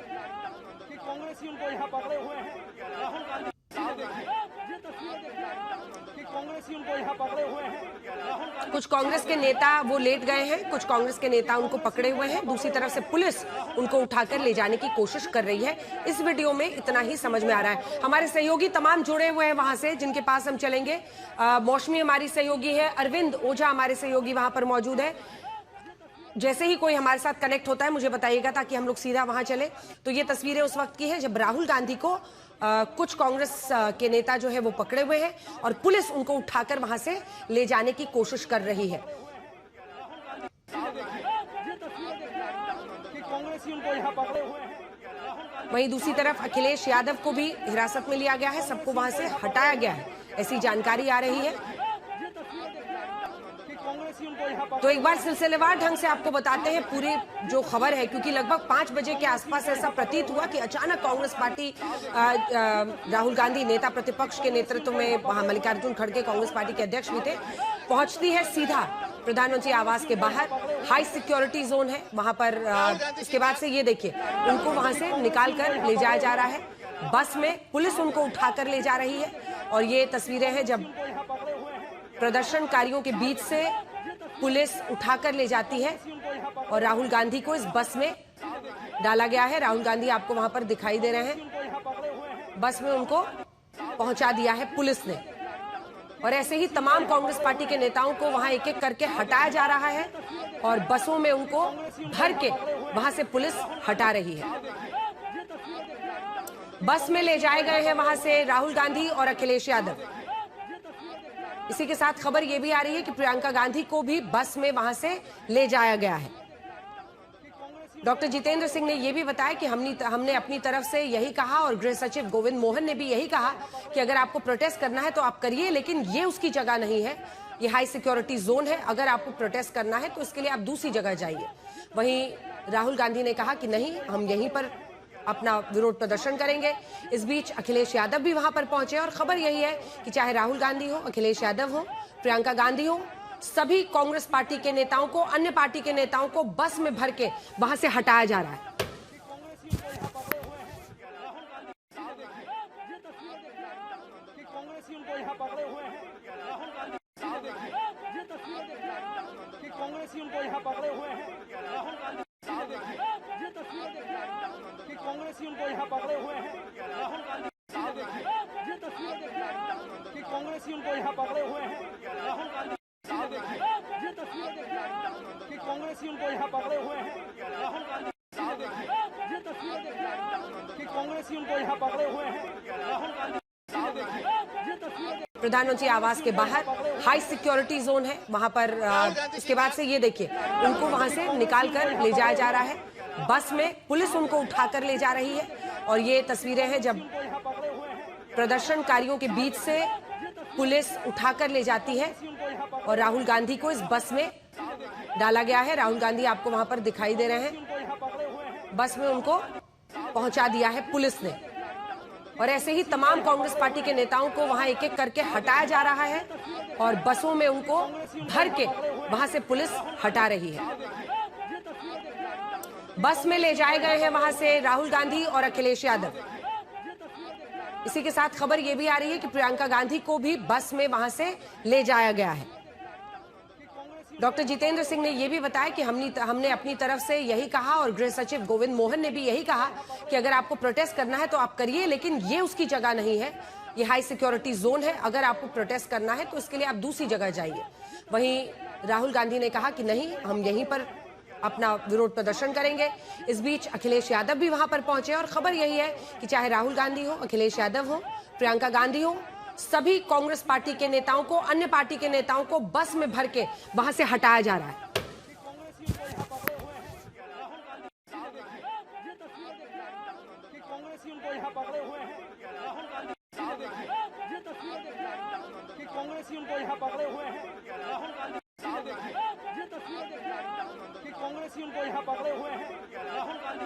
कुछ कांग्रेस के नेता वो लेट गए हैं, कुछ कांग्रेस के नेता उनको पकड़े हुए हैं। दूसरी तरफ से पुलिस उनको उठाकर ले जाने की कोशिश कर रही है। इस वीडियो में इतना ही समझ में आ रहा है। हमारे सहयोगी तमाम जुड़े हुए हैं वहां से, जिनके पास हम चलेंगे। मौसमी हमारी सहयोगी है, अरविंद ओझा हमारे सहयोगी वहां पर मौजूद है। जैसे ही कोई हमारे साथ कनेक्ट होता है मुझे बताइएगा ताकि हम लोग सीधा वहां चले। तो ये तस्वीरें उस वक्त की है जब राहुल गांधी को कुछ कांग्रेस के नेता जो है वो पकड़े हुए हैं और पुलिस उनको उठाकर वहां से ले जाने की कोशिश कर रही है। वहीं दूसरी तरफ अखिलेश यादव को भी हिरासत में लिया गया है, सबको वहां से हटाया गया है, ऐसी जानकारी आ रही है। तो एक बार सिलसिलेवार ढंग से आपको बताते हैं पूरी जो खबर है, क्योंकि लगभग 5 बजे के आसपास ऐसा प्रतीत हुआ कि अचानक कांग्रेस पार्टी राहुल गांधी नेता प्रतिपक्ष के नेतृत्व में, वहां मल्लिकार्जुन खड़गे कांग्रेस पार्टी के अध्यक्ष भी थे, पहुंचती है सीधा प्रधानमंत्री आवास के बाहर। हाई सिक्योरिटी जोन है वहां पर। इसके बाद से ये देखिए उनको वहां से निकाल कर ले जाया जा रहा है। बस में पुलिस उनको उठाकर ले जा रही है और ये तस्वीरें हैं जब प्रदर्शनकारियों के बीच से पुलिस उठाकर ले जाती है और राहुल गांधी को इस बस में डाला गया है। राहुल गांधी आपको वहां पर दिखाई दे रहे हैं, बस में उनको पहुंचा दिया है पुलिस ने। और ऐसे ही तमाम कांग्रेस पार्टी के नेताओं को वहां एक एक करके हटाया जा रहा है और बसों में उनको भर के वहां से पुलिस हटा रही है। बस में ले जाए गए हैं वहां से राहुल गांधी और अखिलेश यादव। इसी के साथ खबर यह भी आ रही है कि प्रियंका गांधी को भी बस में वहां से ले जाया गया है। डॉक्टर जितेंद्र सिंह ने यह भी बताया कि हमने अपनी तरफ से यही कहा और गृह सचिव गोविंद मोहन ने भी यही कहा कि अगर आपको प्रोटेस्ट करना है तो आप करिए, लेकिन ये उसकी जगह नहीं है। ये हाई सिक्योरिटी जोन है। अगर आपको प्रोटेस्ट करना है तो इसके लिए आप दूसरी जगह जाइए। वहीं राहुल गांधी ने कहा कि नहीं, हम यहीं पर अपना विरोध प्रदर्शन करेंगे। इस बीच अखिलेश यादव भी वहां पर पहुंचे और खबर यही है कि चाहे राहुल गांधी हो, अखिलेश यादव हो, प्रियंका गांधी हो, सभी कांग्रेस पार्टी के नेताओं को, अन्य पार्टी के नेताओं को बस में भर के वहां से हटाया जा रहा है। कांग्रेसियों को यहाँ पकड़े हुए हैं। राहुल गांधी ये तस्वीरें देखिए कि कांग्रेसियों को यहाँ पकड़े हुए हैं। राहुल गांधी ये तस्वीरें देखिए कि कांग्रेसियों को यहाँ पकड़े हुए हैं। राहुल गांधी ये तस्वीरें देखिए कि कांग्रेसियों को यहाँ पकड़े हुए हैं। राहुल गांधी ये तस्वीरें देखिए कि कांग्रेसियों को यहाँ पकड़े हुए हैं। राहुल गांधी ये तस्वीरें। प्रधानमंत्री आवास के बाहर हाई सिक्योरिटी जोन है, वहां पर इसके बाद से ये देखिए उनको वहां से निकाल कर ले जाया जा रहा है। बस में पुलिस उनको उठाकर ले जा रही है और ये तस्वीरें हैं जब प्रदर्शनकारियों के बीच से पुलिस उठाकर ले जाती है और राहुल गांधी को इस बस में डाला गया है। राहुल गांधी आपको वहां पर दिखाई दे रहे हैं। बस में उनको पहुंचा दिया है पुलिस ने और ऐसे ही तमाम कांग्रेस पार्टी के नेताओं को वहां एक एक करके हटाया जा रहा है और बसों में उनको भर के वहां से पुलिस हटा रही है। बस में ले जाए गए हैं वहां से राहुल गांधी और अखिलेश यादव। इसी के साथ खबर यह भी आ रही है कि प्रियंका गांधी को भी बस में वहां से ले जाया गया है। डॉक्टर जितेंद्र सिंह ने यह भी बताया कि हमने अपनी तरफ से यही कहा और गृह सचिव गोविंद मोहन ने भी यही कहा कि अगर आपको प्रोटेस्ट करना है तो आप करिए, लेकिन ये उसकी जगह नहीं है। ये हाई सिक्योरिटी जोन है। अगर आपको प्रोटेस्ट करना है तो इसके लिए आप दूसरी जगह जाइए। वहीं राहुल गांधी ने कहा कि नहीं, हम यहीं पर अपना विरोध प्रदर्शन करेंगे। इस बीच अखिलेश यादव भी वहां पर पहुंचे और खबर यही है कि चाहे राहुल गांधी हो, अखिलेश यादव हो, प्रियंका गांधी हो, सभी कांग्रेस पार्टी के नेताओं को, अन्य पार्टी के नेताओं को बस में भर के वहां से हटाया जा रहा है। कांग्रेसियों को यहाँ पकड़े हुए हैं। राहुल गांधी ये तस्वीरें देखिए कि कांग्रेसियों को यहाँ पकड़े हुए हैं। राहुल गांधी ये तस्वीरें देखिए कि कांग्रेसियों को यहाँ पकड़े हुए हैं। राहुल गांधी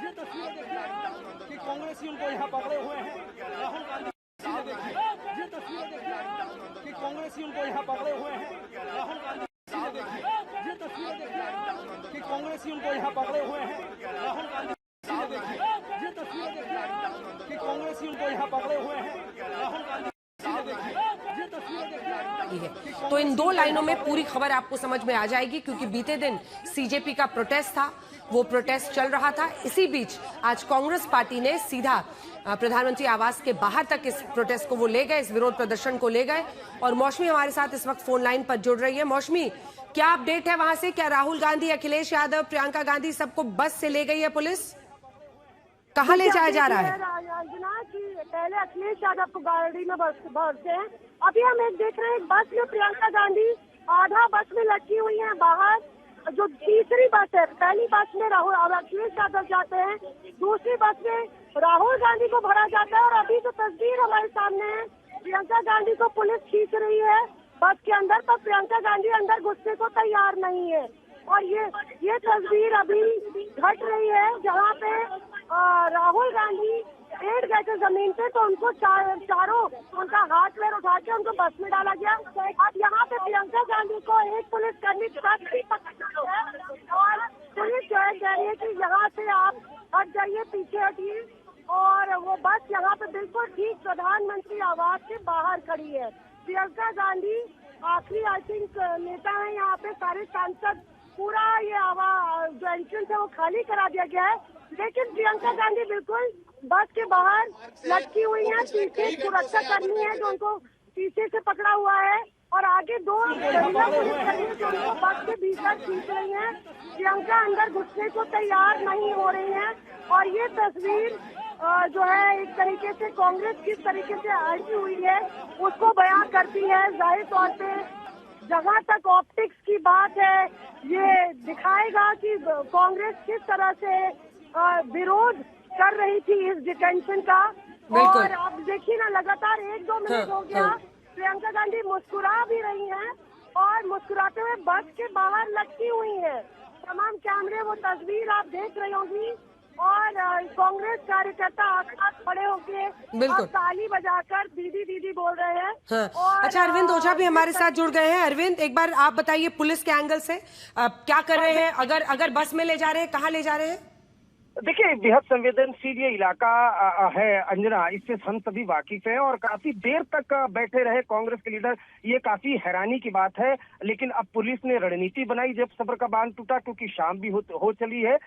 ये तस्वीरें देखिए कि कांग्रेसियों को यहाँ पकड़े हुए हैं। राहुल गांधी ये तस्वीरें देखिए कि कांग्रेसियों को यहाँ पकड़े हुए हैं। राहुल गांधी ये तस्वीरें देखिए कि कांग्रेसियों को यहाँ पकड़े हुए हैं। राहुल गांधी ये तस्वीरें देखिए कि कांग्रेसियों को यहाँ पकड़े हुए हैं। राहुल गांधी ये तस्वीरें देखिए। तो इन दो लाइनों में पूरी खबर आपको समझ में आ जाएगी, क्योंकि बीते दिन सीजेपी का प्रोटेस्ट था, वो प्रोटेस्ट चल रहा था। इसी बीच आज कांग्रेस पार्टी ने सीधा प्रधानमंत्री आवास के बाहर तक इस प्रोटेस्ट को वो ले गए, इस विरोध प्रदर्शन को ले गए। और मौसमी हमारे साथ इस वक्त फोन लाइन पर जुड़ रही है। मौसमी, क्या अपडेट है वहां से? क्या राहुल गांधी, अखिलेश यादव, प्रियंका गांधी सबको बस से ले गई है पुलिस? कहाँ ले जाया जा रहा है? पहले अखिलेश यादव को गाड़ी में भरते हैं, अभी हम एक देख रहे हैं बस में प्रियंका गांधी आधा बस में लटकी हुई है बाहर। जो तीसरी बस है, पहली बस में राहुल और अखिलेश यादव जाते हैं, दूसरी बस में राहुल गांधी को भरा जाता है। और अभी जो तस्वीर हमारे सामने है, प्रियंका गांधी को पुलिस खींच रही है बस के अंदर, पर प्रियंका गांधी अंदर घुसने को तैयार नहीं है। और ये तस्वीर अभी घट रही है जहाँ पे राहुल गांधी लेट गए थे जमीन पे, तो उनको चारों उनका हाथ पैर उठा के उनको बस में डाला गया। अब यहाँ पे प्रियंका गांधी को एक पुलिसकर्मी साथ भी पकड़ा है और पुलिस जो है कह रही है कि यहाँ से आप हट जाइए, पीछे हटिए। और वो बस यहाँ पे बिल्कुल ठीक प्रधानमंत्री आवास के बाहर खड़ी है। प्रियंका गांधी आखिरी आई थिंक नेता है यहाँ पे, सारे सांसद, पूरा ये जो एंट्रेंस है वो खाली करा दिया गया है। लेकिन प्रियंका गांधी बिल्कुल बस के बाहर लटकी हुई है। पीछे सुरक्षा कर्मी है जो उनको पीछे से पकड़ा हुआ है और आगे दो महिला पुलिसकर्मी जो उनको बस के भीतर खींच रही हैं। प्रियंका अंदर घुसने को तैयार नहीं हो रही हैं। और ये तस्वीर जो है एक तरीके से कांग्रेस किस तरीके से अड़ी हुई है उसको बयां करती है। जाहिर तौर पे जहां तक ऑप्टिक्स की बात है ये दिखाएगा कि कांग्रेस किस तरह से विरोध कर रही थी इस डिटेंशन का। और अब देखिए ना, लगातार 1-2 मिनट हो गया, प्रियंका गांधी मुस्कुरा भी रही हैं और मुस्कुराते हुए बस के बाहर लटकी हुई हैं। तमाम कैमरे वो तस्वीर आप देख रही होंगी और कांग्रेस कार्यकर्ता आस-पास खड़े होके अब ताली बजाकर दीदी दीदी बोल रहे हैं। हाँ। अच्छा, अरविंद ओझा भी हमारे साथ जुड़ गए हैं। अरविंद, एक बार आप बताइए पुलिस के एंगल से क्या कर रहे हैं, अगर बस में ले जा रहे हैं, कहाँ ले जा रहे हैं? देखिए, बेहद संवेदनशील ये इलाका है अंजना, इससे हम सभी वाकिफ हैं और काफी देर तक बैठे रहे कांग्रेस के लीडर, ये काफी हैरानी की बात है। लेकिन अब पुलिस ने रणनीति बनाई जब सब्र का बांध टूटा, क्योंकि शाम भी हो चली है,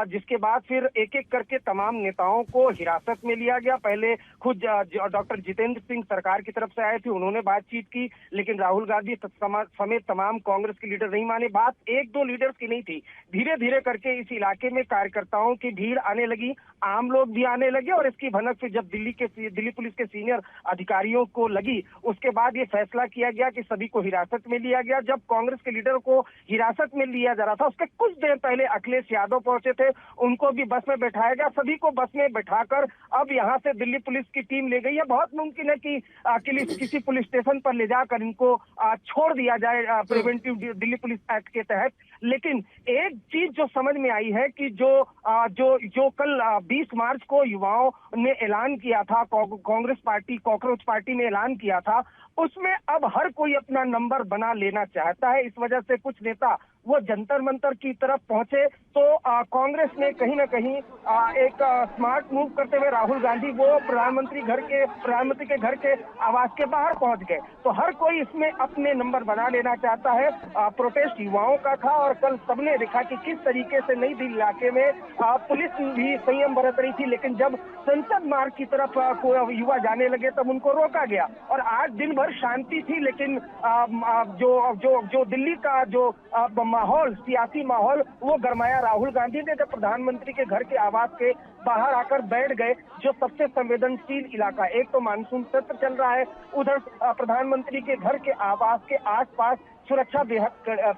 जिसके बाद फिर एक एक करके तमाम नेताओं को हिरासत में लिया गया। पहले खुद डॉक्टर जितेंद्र सिंह सरकार की तरफ से आए थे, उन्होंने बातचीत की, लेकिन राहुल गांधी समेत तमाम कांग्रेस के लीडर नहीं माने। बात 1-2 लीडर्स की नहीं थी, धीरे धीरे करके इस इलाके में कार्यकर्ताओं की भीड़ आने लगी, आम लोग भी आने लगे और इसकी भनक फिर जब दिल्ली पुलिस के सीनियर अधिकारियों को लगी, उसके बाद ये फैसला किया गया कि सभी को हिरासत में लिया गया। जब कांग्रेस के लीडर को हिरासत में लिया जा रहा था, उसके कुछ देर पहले अखिलेश यादव पहुंचे थे, उनको भी बस में बैठाया गया। सभी को बस में बैठाकर अब यहाँ से दिल्ली पुलिस की टीम ले गई है। बहुत मुमकिन है कि किसी पुलिस स्टेशन पर ले जाकर इनको छोड़ दिया जाए प्रिवेंटिव दिल्ली पुलिस एक्ट के तहत। लेकिन एक चीज जो समझ में आई है कि जो कल 20 मार्च को युवाओं ने ऐलान किया था, कांग्रेस पार्टी कॉकरोच पार्टी ने ऐलान किया था, उसमें अब हर कोई अपना नंबर बना लेना चाहता है। इस वजह से कुछ नेता वो जंतर मंतर की तरफ पहुंचे, तो कांग्रेस ने कहीं ना कहीं एक स्मार्ट मूव करते हुए राहुल गांधी वो प्रधानमंत्री के घर के आवास के बाहर पहुंच गए। तो हर कोई इसमें अपने नंबर बना लेना चाहता है। प्रोटेस्ट युवाओं का था और कल सबने देखा कि किस तरीके से नई दिल्ली इलाके में पुलिस भी संयम बरत रही थी, लेकिन जब संसद मार्ग की तरफ युवा जाने लगे तब उनको रोका गया। और आज दिन भर शांति थी, लेकिन जो दिल्ली का जो माहौल, सियासी माहौल, वो गरमाया राहुल गांधी ने जब प्रधानमंत्री के घर के आवास के बाहर आकर बैठ गए, जो सबसे संवेदनशील इलाका। एक तो मानसून सत्र चल रहा है, उधर प्रधानमंत्री के घर के आवास के आसपास सुरक्षा बेहद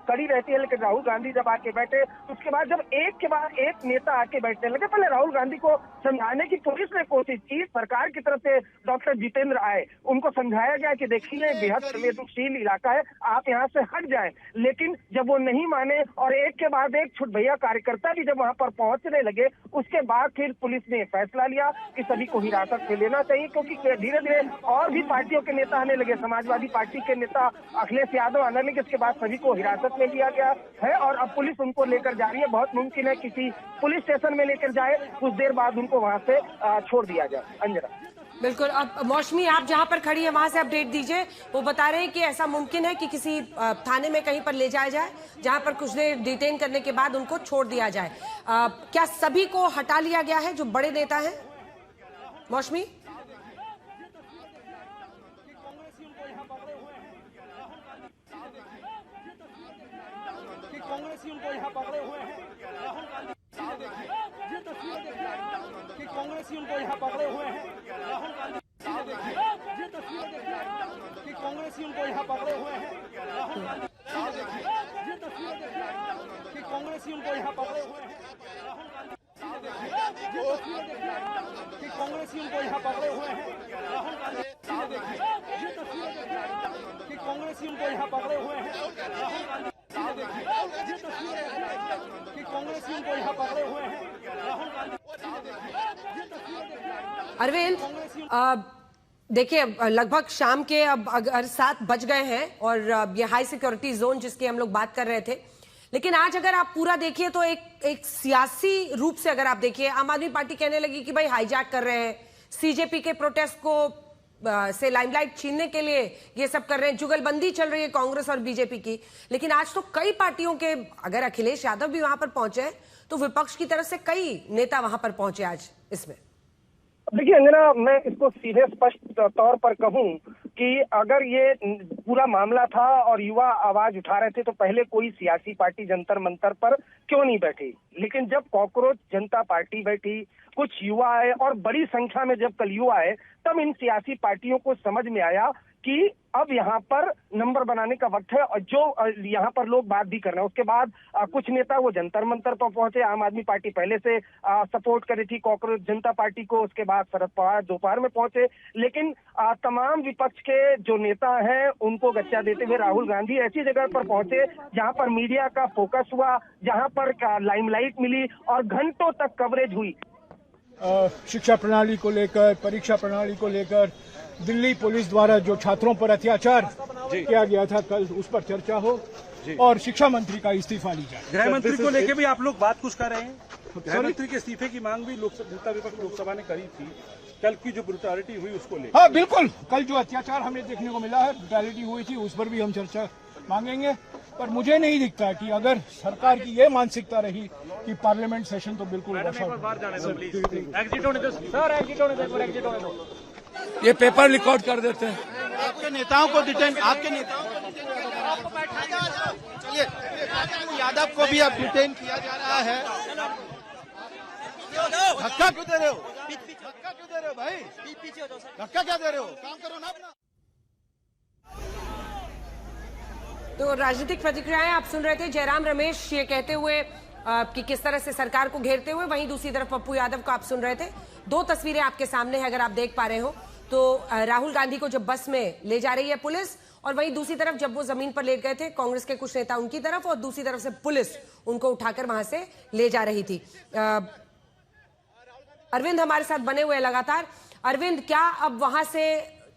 कड़ी रहती है, लेकिन राहुल गांधी जब आके बैठे, उसके बाद जब एक के बाद एक नेता आके बैठने लगे, पहले राहुल गांधी को समझाने की पुलिस ने कोशिश की, सरकार की तरफ से डॉक्टर जितेंद्र आए, उनको समझाया गया कि देखिए बेहद संवेदनशील इलाका है, आप यहाँ से हट जाएं। लेकिन जब वो नहीं माने और एक के बाद एक छुटभैया कार्यकर्ता भी जब वहाँ पर पहुंचने लगे, उसके बाद फिर पुलिस ने फैसला लिया कि सभी को हिरासत में लेना चाहिए, क्योंकि धीरे धीरे और भी पार्टियों के नेता आने लगे। समाजवादी पार्टी के नेता अखिलेश यादव आने लगे, इसके बाद सभी को हिरासत में लिया गया है और अब पुलिस उनको लेकर जा रही है। बहुत मुमकिन है किसी पुलिस स्टेशन में लेकर जाए, कुछ देर बाद उनको वहां से छोड़ दिया जाए। अंजना, बिल्कुल। अब मौसमी, आप जहां पर खड़ी है वहां से अपडेट दीजिए। वो बता रहे हैं कि ऐसा मुमकिन है कि किसी थाने में कहीं पर ले जाया जाए, जहां पर कुछ देर डिटेन करने के बाद उनको छोड़ दिया जाए। क्या सभी को हटा लिया गया है जो बड़े नेता हैं? मौसमी, कांग्रेसी उनको यहाँ पकड़े हुए हैं। राहुल गांधी ये तस्वीरें देखिए कि कांग्रेसी उनको यहाँ पकड़े हुए हैं। राहुल गांधी ये तस्वीरें देखिए कि कांग्रेसी उनको यहाँ पकड़े हुए हैं। राहुल गांधी ये तस्वीरें देखिए कि कांग्रेसी उनको यहाँ पकड़े हुए हैं। राहुल गांधी ये तस्वीरें देखिए कि कांग्रेसी उनको यहाँ पकड़े हुए हैं। राहुल गांधी ये तस्वीरें देखिए कि कांग्रेसी उनको यहाँ पकड़े हुए हैं। राहुल गांधी ये तस्वीरें कि कांग्रेसी उनको यहाँ पकड़े हुए हैं। राहुल गांधी ये तस्वीरें देखिए। अरविंद, देखिए लगभग शाम के अब अगर 7 बज गए हैं और ये हाई सिक्योरिटी जोन जिसकी हम लोग बात कर रहे थे, लेकिन आज अगर आप पूरा देखिए तो एक सियासी रूप से अगर आप देखिए, आम आदमी पार्टी कहने लगी कि भाई हाईजैक कर रहे हैं, सीजेपी के प्रोटेस्ट को से लाइमलाइट छीनने के लिए ये सब कर रहे हैं, जुगलबंदी चल रही है कांग्रेस और बीजेपी की। लेकिन आज तो कई पार्टियों के, अगर अखिलेश यादव भी वहां पर पहुंचे हैं तो विपक्ष की तरफ से कई नेता वहां पर पहुंचे आज इसमें। देखिए अंजना, मैं इसको सीधे स्पष्ट तौर पर कहूं कि अगर ये पूरा मामला था और युवा आवाज उठा रहे थे तो पहले कोई सियासी पार्टी जंतर मंतर पर क्यों नहीं बैठी, लेकिन जब कॉकरोच जनता पार्टी बैठी, कुछ युवा आए और बड़ी संख्या में जब कल युवा आए, तब इन सियासी पार्टियों को समझ में आया कि अब यहाँ पर नंबर बनाने का वक्त है और जो यहाँ पर लोग बात भी कर रहे हैं। उसके बाद कुछ नेता वो जंतर मंतर पर पहुंचे। आम आदमी पार्टी पहले से सपोर्ट कर रही थी कॉकरोच जनता पार्टी को, उसके बाद शरद पवार दोपहर में पहुंचे, लेकिन तमाम विपक्ष के जो नेता हैं उनको गच्चा देते हुए राहुल गांधी ऐसी जगह पर पहुंचे जहां पर मीडिया का फोकस हुआ, जहां पर लाइमलाइट मिली और घंटों तक कवरेज हुई। शिक्षा प्रणाली को लेकर, परीक्षा प्रणाली को लेकर, दिल्ली पुलिस द्वारा जो छात्रों पर अत्याचार किया गया था, कल उस पर चर्चा हो और शिक्षा मंत्री का इस्तीफा ली जाए। गृह मंत्री को लेकर भी आप लोग बात कुछ कर रहे हैं? गृह मंत्री के इस्तीफे की मांग भी लोकसभा ने करी थी, कल की जो ब्रुटैलिटी हुई उसको लेकर। हाँ बिल्कुल, कल जो अत्याचार हमें देखने को मिला है, ब्रुटैलिटी हुई थी, उस पर भी हम चर्चा मांगेंगे। पर मुझे नहीं दिखता कि अगर सरकार की ये मानसिकता रही कि पार्लियामेंट सेशन तो बिल्कुल एग्जिट होने दो सर, एग्जिट होने दो। ये पेपर रिकॉर्ड कर देते हैं। आपके नेताओं को डिटेन, आपके नेताओं को चलिए, यादव को भी अब डिटेन किया जा रहा है। धक्का क्यों दे रहे हो? धक्का क्यों दे रहे हो भाई? धक्का क्या दे रहे हो? काम करो ना अपना। तो राजनीतिक प्रतिक्रियाएं आप सुन रहे थे। जयराम रमेश ये कहते हुए कि किस तरह से सरकार को घेरते हुए, वहीं दूसरी तरफ पप्पू यादव को आप सुन रहे थे। दो तस्वीरें आपके सामने हैं, अगर आप देख पा रहे हो तो राहुल गांधी को जब बस में ले जा रही है पुलिस, और वहीं दूसरी तरफ जब वो जमीन पर लेट गए थे कांग्रेस के कुछ नेता उनकी तरफ, और दूसरी तरफ से पुलिस उनको उठाकर वहां से ले जा रही थी। अरविंद हमारे साथ बने हुए लगातार। अरविंद, क्या अब वहां से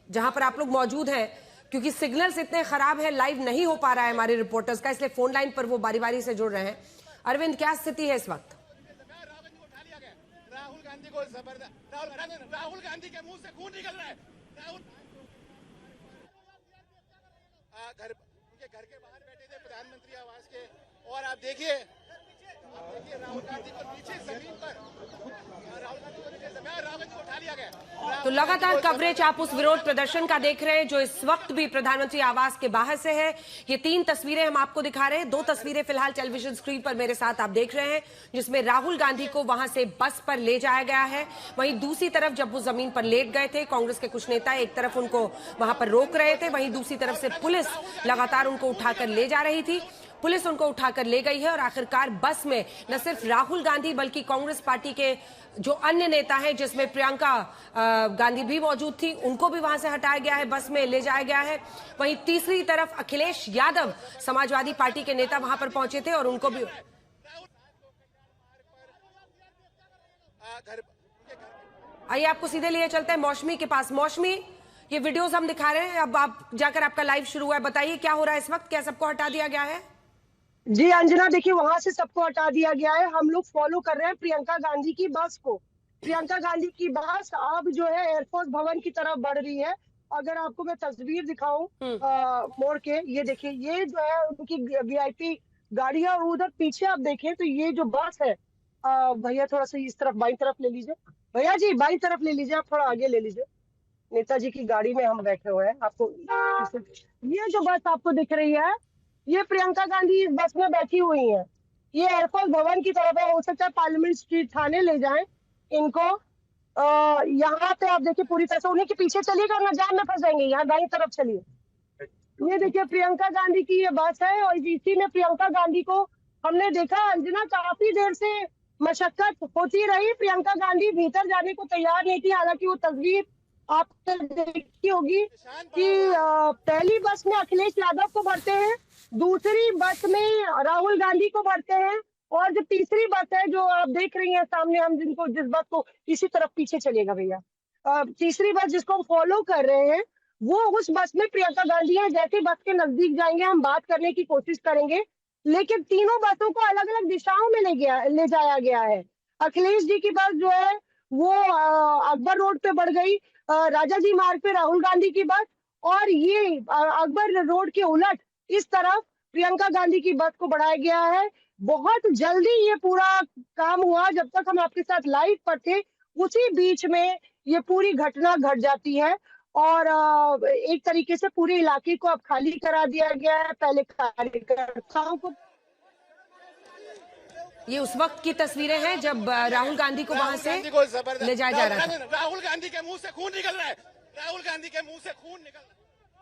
जहां पर आप लोग मौजूद हैं, क्योंकि सिग्नल्स इतने खराब है, लाइव नहीं हो पा रहा है हमारे रिपोर्टर्स का, इसलिए फोन लाइन पर वो बारी बारी से जुड़ रहे हैं। अरविंद, क्या स्थिति है इस वक्त? राहुल गांधी के मुंह से खून निकल रहा है। उनके घर के बाहर बैठे थे प्रधानमंत्री आवास के, और आप देखिए राहुल गांधी को पीछे जमीन पर, राहुल गांधी को उठा लिया गया। तो लगातार कवरेज आप उस विरोध प्रदर्शन का देख रहे हैं जो इस वक्त भी प्रधानमंत्री आवास के बाहर से है। ये 3 तस्वीरें हम आपको दिखा रहे हैं। 2 तस्वीरें फिलहाल टेलीविजन स्क्रीन पर मेरे साथ आप देख रहे हैं, जिसमें राहुल गांधी को वहां से बस पर ले जाया गया है। वहीं दूसरी तरफ जब वो जमीन पर लेट गए थे, कांग्रेस के कुछ नेता एक तरफ उनको वहां पर रोक रहे थे, वहीं दूसरी तरफ से पुलिस लगातार उनको उठाकर ले जा रही थी। पुलिस उनको उठाकर ले गई है और आखिरकार बस में न सिर्फ राहुल गांधी बल्कि कांग्रेस पार्टी के जो अन्य नेता हैं, जिसमें प्रियंका गांधी भी मौजूद थी, उनको भी वहां से हटाया गया है, बस में ले जाया गया है। वहीं तीसरी तरफ अखिलेश यादव समाजवादी पार्टी के नेता वहां पर पहुंचे थे और उनको भी। आइए आपको सीधे लिए चलते हैं मौसमी के पास। मौसमी, ये वीडियोस हम दिखा रहे हैं, अब आप जाकर आपका लाइव शुरू हुआ है, बताइए क्या हो रहा है इस वक्त, क्या सबको हटा दिया गया है? जी अंजना, देखिए वहां से सबको हटा दिया गया है। हम लोग फॉलो कर रहे हैं प्रियंका गांधी की बस को। प्रियंका गांधी की बस अब जो है एयरफोर्स भवन की तरफ बढ़ रही है। अगर आपको मैं तस्वीर दिखाऊं मोड़ के, ये देखिए, ये जो है उनकी वीआईपी गाड़ी है, और उधर पीछे आप देखें तो ये जो बस है, भैया थोड़ा सा इस तरफ बाईं तरफ ले लीजिए, भैया जी बाईं तरफ ले लीजिए, आप थोड़ा आगे ले लीजिए। नेताजी की गाड़ी में हम बैठे हुए हैं। आपको ये जो बस आपको दिख रही है, ये प्रियंका गांधी इस बस में बैठी हुई है। ये एयरफोर्स भवन की तरफ है, हो सकता है पार्लियामेंट स्ट्रीट थाने ले जाएं इनको। यहाँ पे आप देखिए पूरी तरह से उन्हीं के पीछे चलिएगा, ना जाम में फंस जाएंगे। यहाँ दाईं तरफ चलिए, ये देखिए प्रियंका गांधी की ये बस है, और इसी में प्रियंका गांधी को हमने देखा अंजना, काफी देर से मशक्कत होती रही। प्रियंका गांधी भीतर जाने को तैयार नहीं थी। हालांकि वो तस्वीर आपने देखी होगी कि पहली बस में अखिलेश यादव को भरते हैं, दूसरी बस में राहुल गांधी को भरते हैं, और जो तीसरी बस है जो आप देख रही हैं सामने, हम जिस बस को इसी तरफ पीछे चलेगा भैया, तीसरी बस जिसको हम फॉलो कर रहे हैं, वो उस बस में प्रियंका गांधी है। जैसे बस के नजदीक जाएंगे हम बात करने की कोशिश करेंगे, लेकिन तीनों बसों को अलग अलग दिशाओं में ले जाया गया है। अखिलेश जी की बस जो है वो अकबर रोड पे बढ़ गई, राजा जी मार्ग पे राहुल गांधी की बस, और ये अकबर रोड के उलट इस तरफ प्रियंका गांधी की बस को बढ़ाया गया है। बहुत जल्दी ये पूरा काम हुआ। जब तक हम आपके साथ लाइव पर थे, उसी बीच में ये पूरी घटना घट जाती है। और एक तरीके से पूरे इलाके को अब खाली करा दिया गया है। पहले कार्यकर्ताओं को, ये उस वक्त की तस्वीरें हैं जब राहुल गांधी को वहां से ले जाया जा रहा था। राहुल गांधी के मुंह से खून निकल रहा है, राहुल गांधी के मुंह से खून निकल रहा है,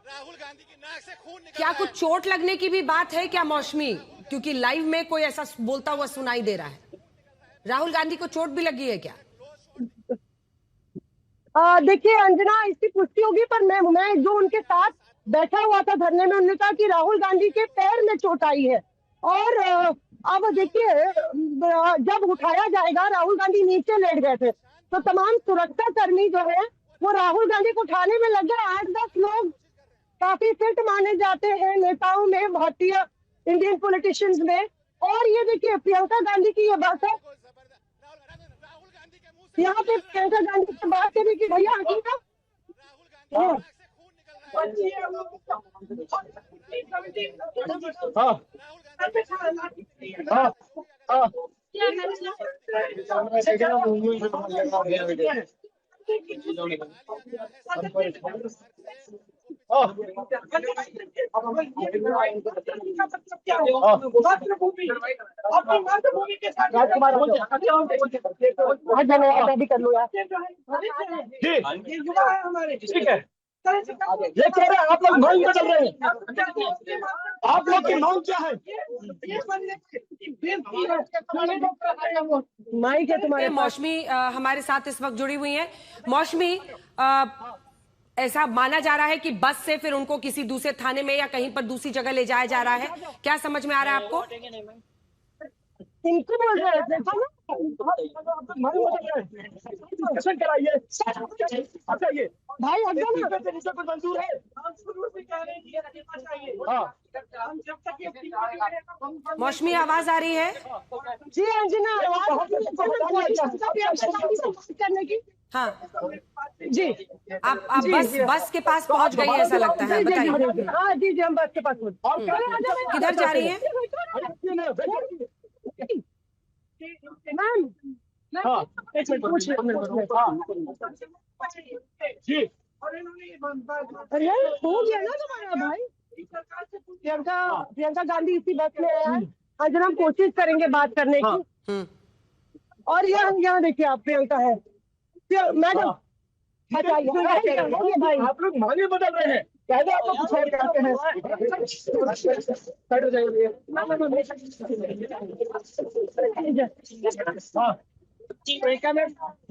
राहुल गांधी की नाक से खून निकल क्या रहा है। कुछ चोट लगने की भी बात है क्या मौसमी? क्योंकि लाइव में कोई ऐसा बोलता हुआ सुनाई दे रहा है। राहुल गांधी को चोट भी लगी है क्या? देखिए अंजना, इसकी पुष्टि होगी, पर मैं जो उनके साथ बैठा हुआ था धरने में, उन्होंने कहा कि राहुल गांधी के पैर में चोट आई है। और अब देखिए, जब उठाया जाएगा, राहुल गांधी नीचे लेट गए थे, तो तमाम सुरक्षा कर्मी जो है वो राहुल गांधी को उठाने में लगे। 8-10 लोग काफी फिट माने जाते हैं नेताओं में, भारतीय इंडियन पॉलिटिशियंस में। और ये देखिए, प्रियंका गांधी की ये बात है, यहाँ पे प्रियंका गांधी से बात करी कि भैया हकीकत भी कर लो यार। ठीक है, ये कह रहे हैं आप लोग मांग बदल रहे हैं, आप लोग की मांग क्या है? माइक है तुम्हारे। मौसमी हमारे साथ इस वक्त जुड़ी हुई हैं। मौसमी, ऐसा माना जा रहा है कि बस से फिर उनको किसी दूसरे थाने में या कहीं पर दूसरी जगह ले जाया जा रहा है, क्या समझ में आ रहा है आपको? इनको बोल रहे थे कराइए। अच्छा, ये भाई मंजूर है। मौसमी, आवाज आ रही है? जी अंजना, करने की। हाँ जी, आप बस के पास पहुंच गई है ऐसा लगता है, बताइए। हाँ जी, हम बस के पास किधर जा रही है? मैम, अरे हो गया ना तुम्हारा भाई। प्रियंका गांधी इसी बस में है। आज हम कोशिश करेंगे बात करने की। और यहाँ देखिए, आप प्रियंका है मैडम। भाई आप लोग मांगे बदल रहे हैं, पहले आप लोग कुछ और कहते हैं।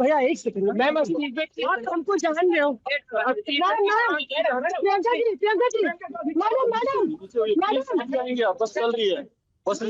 भैया एक सेकंड, मैम आप हमको जान रहे हो। प्रियंका जी, मैडम बस चल रही है, बस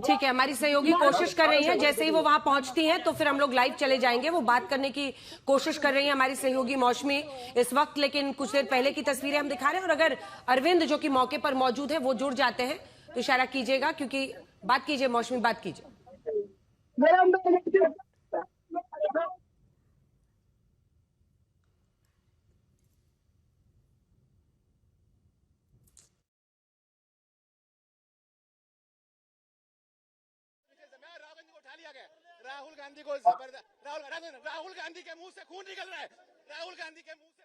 ठीक है, हमारी सहयोगी कोशिश कर रही है, जैसे ही वो वहां पहुंचती हैं तो फिर हम लोग लाइव चले जाएंगे। वो बात करने की कोशिश कर रही है हमारी सहयोगी मौसमी इस वक्त, लेकिन कुछ देर पहले की तस्वीरें हम दिखा रहे हैं। और अगर अरविंद जो कि मौके पर मौजूद है वो जुड़ जाते हैं तो इशारा कीजिएगा, क्योंकि बात कीजिए मौसमी, बात कीजिए। राहुल गांधी को जबरदस्त, राहुल गांधी के मुंह से खून निकल रहा है, राहुल गांधी के मुंह से।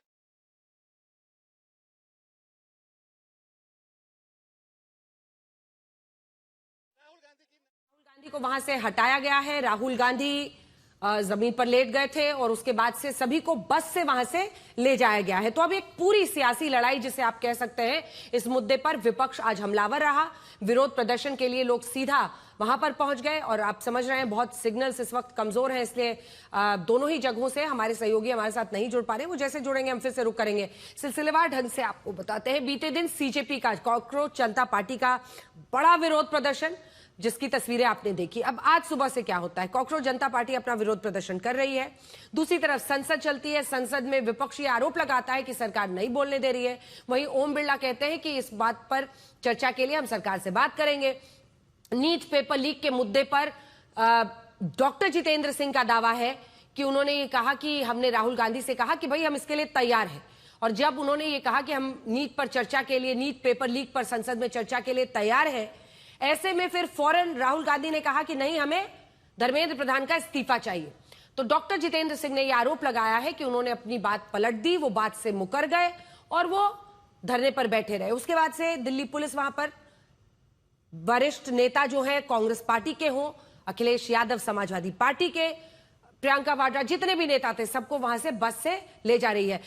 राहुल गांधी को वहां से हटाया गया है। राहुल गांधी जमीन पर लेट गए थे और उसके बाद से सभी को बस से वहां से ले जाया गया है। तो अब एक पूरी सियासी लड़ाई जिसे आप कह सकते हैं, इस मुद्दे पर विपक्ष आज हमलावर रहा। विरोध प्रदर्शन के लिए लोग सीधा वहां पर पहुंच गए और आप समझ रहे हैं बहुत सिग्नल्स इस वक्त कमजोर हैं, इसलिए दोनों ही जगहों से हमारे सहयोगी हमारे साथ नहीं जुड़ पा रहे। वो जैसे जुड़ेंगे हम फिर से रुक करेंगे। सिलसिलेवार ढंग से आपको बताते हैं, बीते दिन सीजेपी का, कॉकरोच जनता पार्टी का बड़ा विरोध प्रदर्शन, जिसकी तस्वीरें आपने देखी। अब आज सुबह से क्या होता है, कॉकरोच जनता पार्टी अपना विरोध प्रदर्शन कर रही है, दूसरी तरफ संसद चलती है। संसद में विपक्ष ये आरोप लगाता है कि सरकार नहीं बोलने दे रही है। वहीं ओम बिरला कहते हैं कि इस बात पर चर्चा के लिए हम सरकार से बात करेंगे। नीट पेपर लीक के मुद्दे पर डॉक्टर जितेंद्र सिंह का दावा है कि उन्होंने ये कहा कि हमने राहुल गांधी से कहा कि भाई हम इसके लिए तैयार हैं, और जब उन्होंने ये कहा कि हम नीट पर चर्चा के लिए, नीट पेपर लीक पर संसद में चर्चा के लिए तैयार है, ऐसे में फिर फौरन राहुल गांधी ने कहा कि नहीं, हमें धर्मेंद्र प्रधान का इस्तीफा चाहिए। तो डॉक्टर जितेंद्र सिंह ने यह आरोप लगाया है कि उन्होंने अपनी बात पलट दी, वो बात से मुकर गए और वो धरने पर बैठे रहे। उसके बाद से दिल्ली पुलिस वहां पर वरिष्ठ नेता जो है कांग्रेस पार्टी के हों, अखिलेश यादव समाजवादी पार्टी के, प्रियंका वाड्रा, जितने भी नेता थे सबको वहां से बस से ले जा रही है।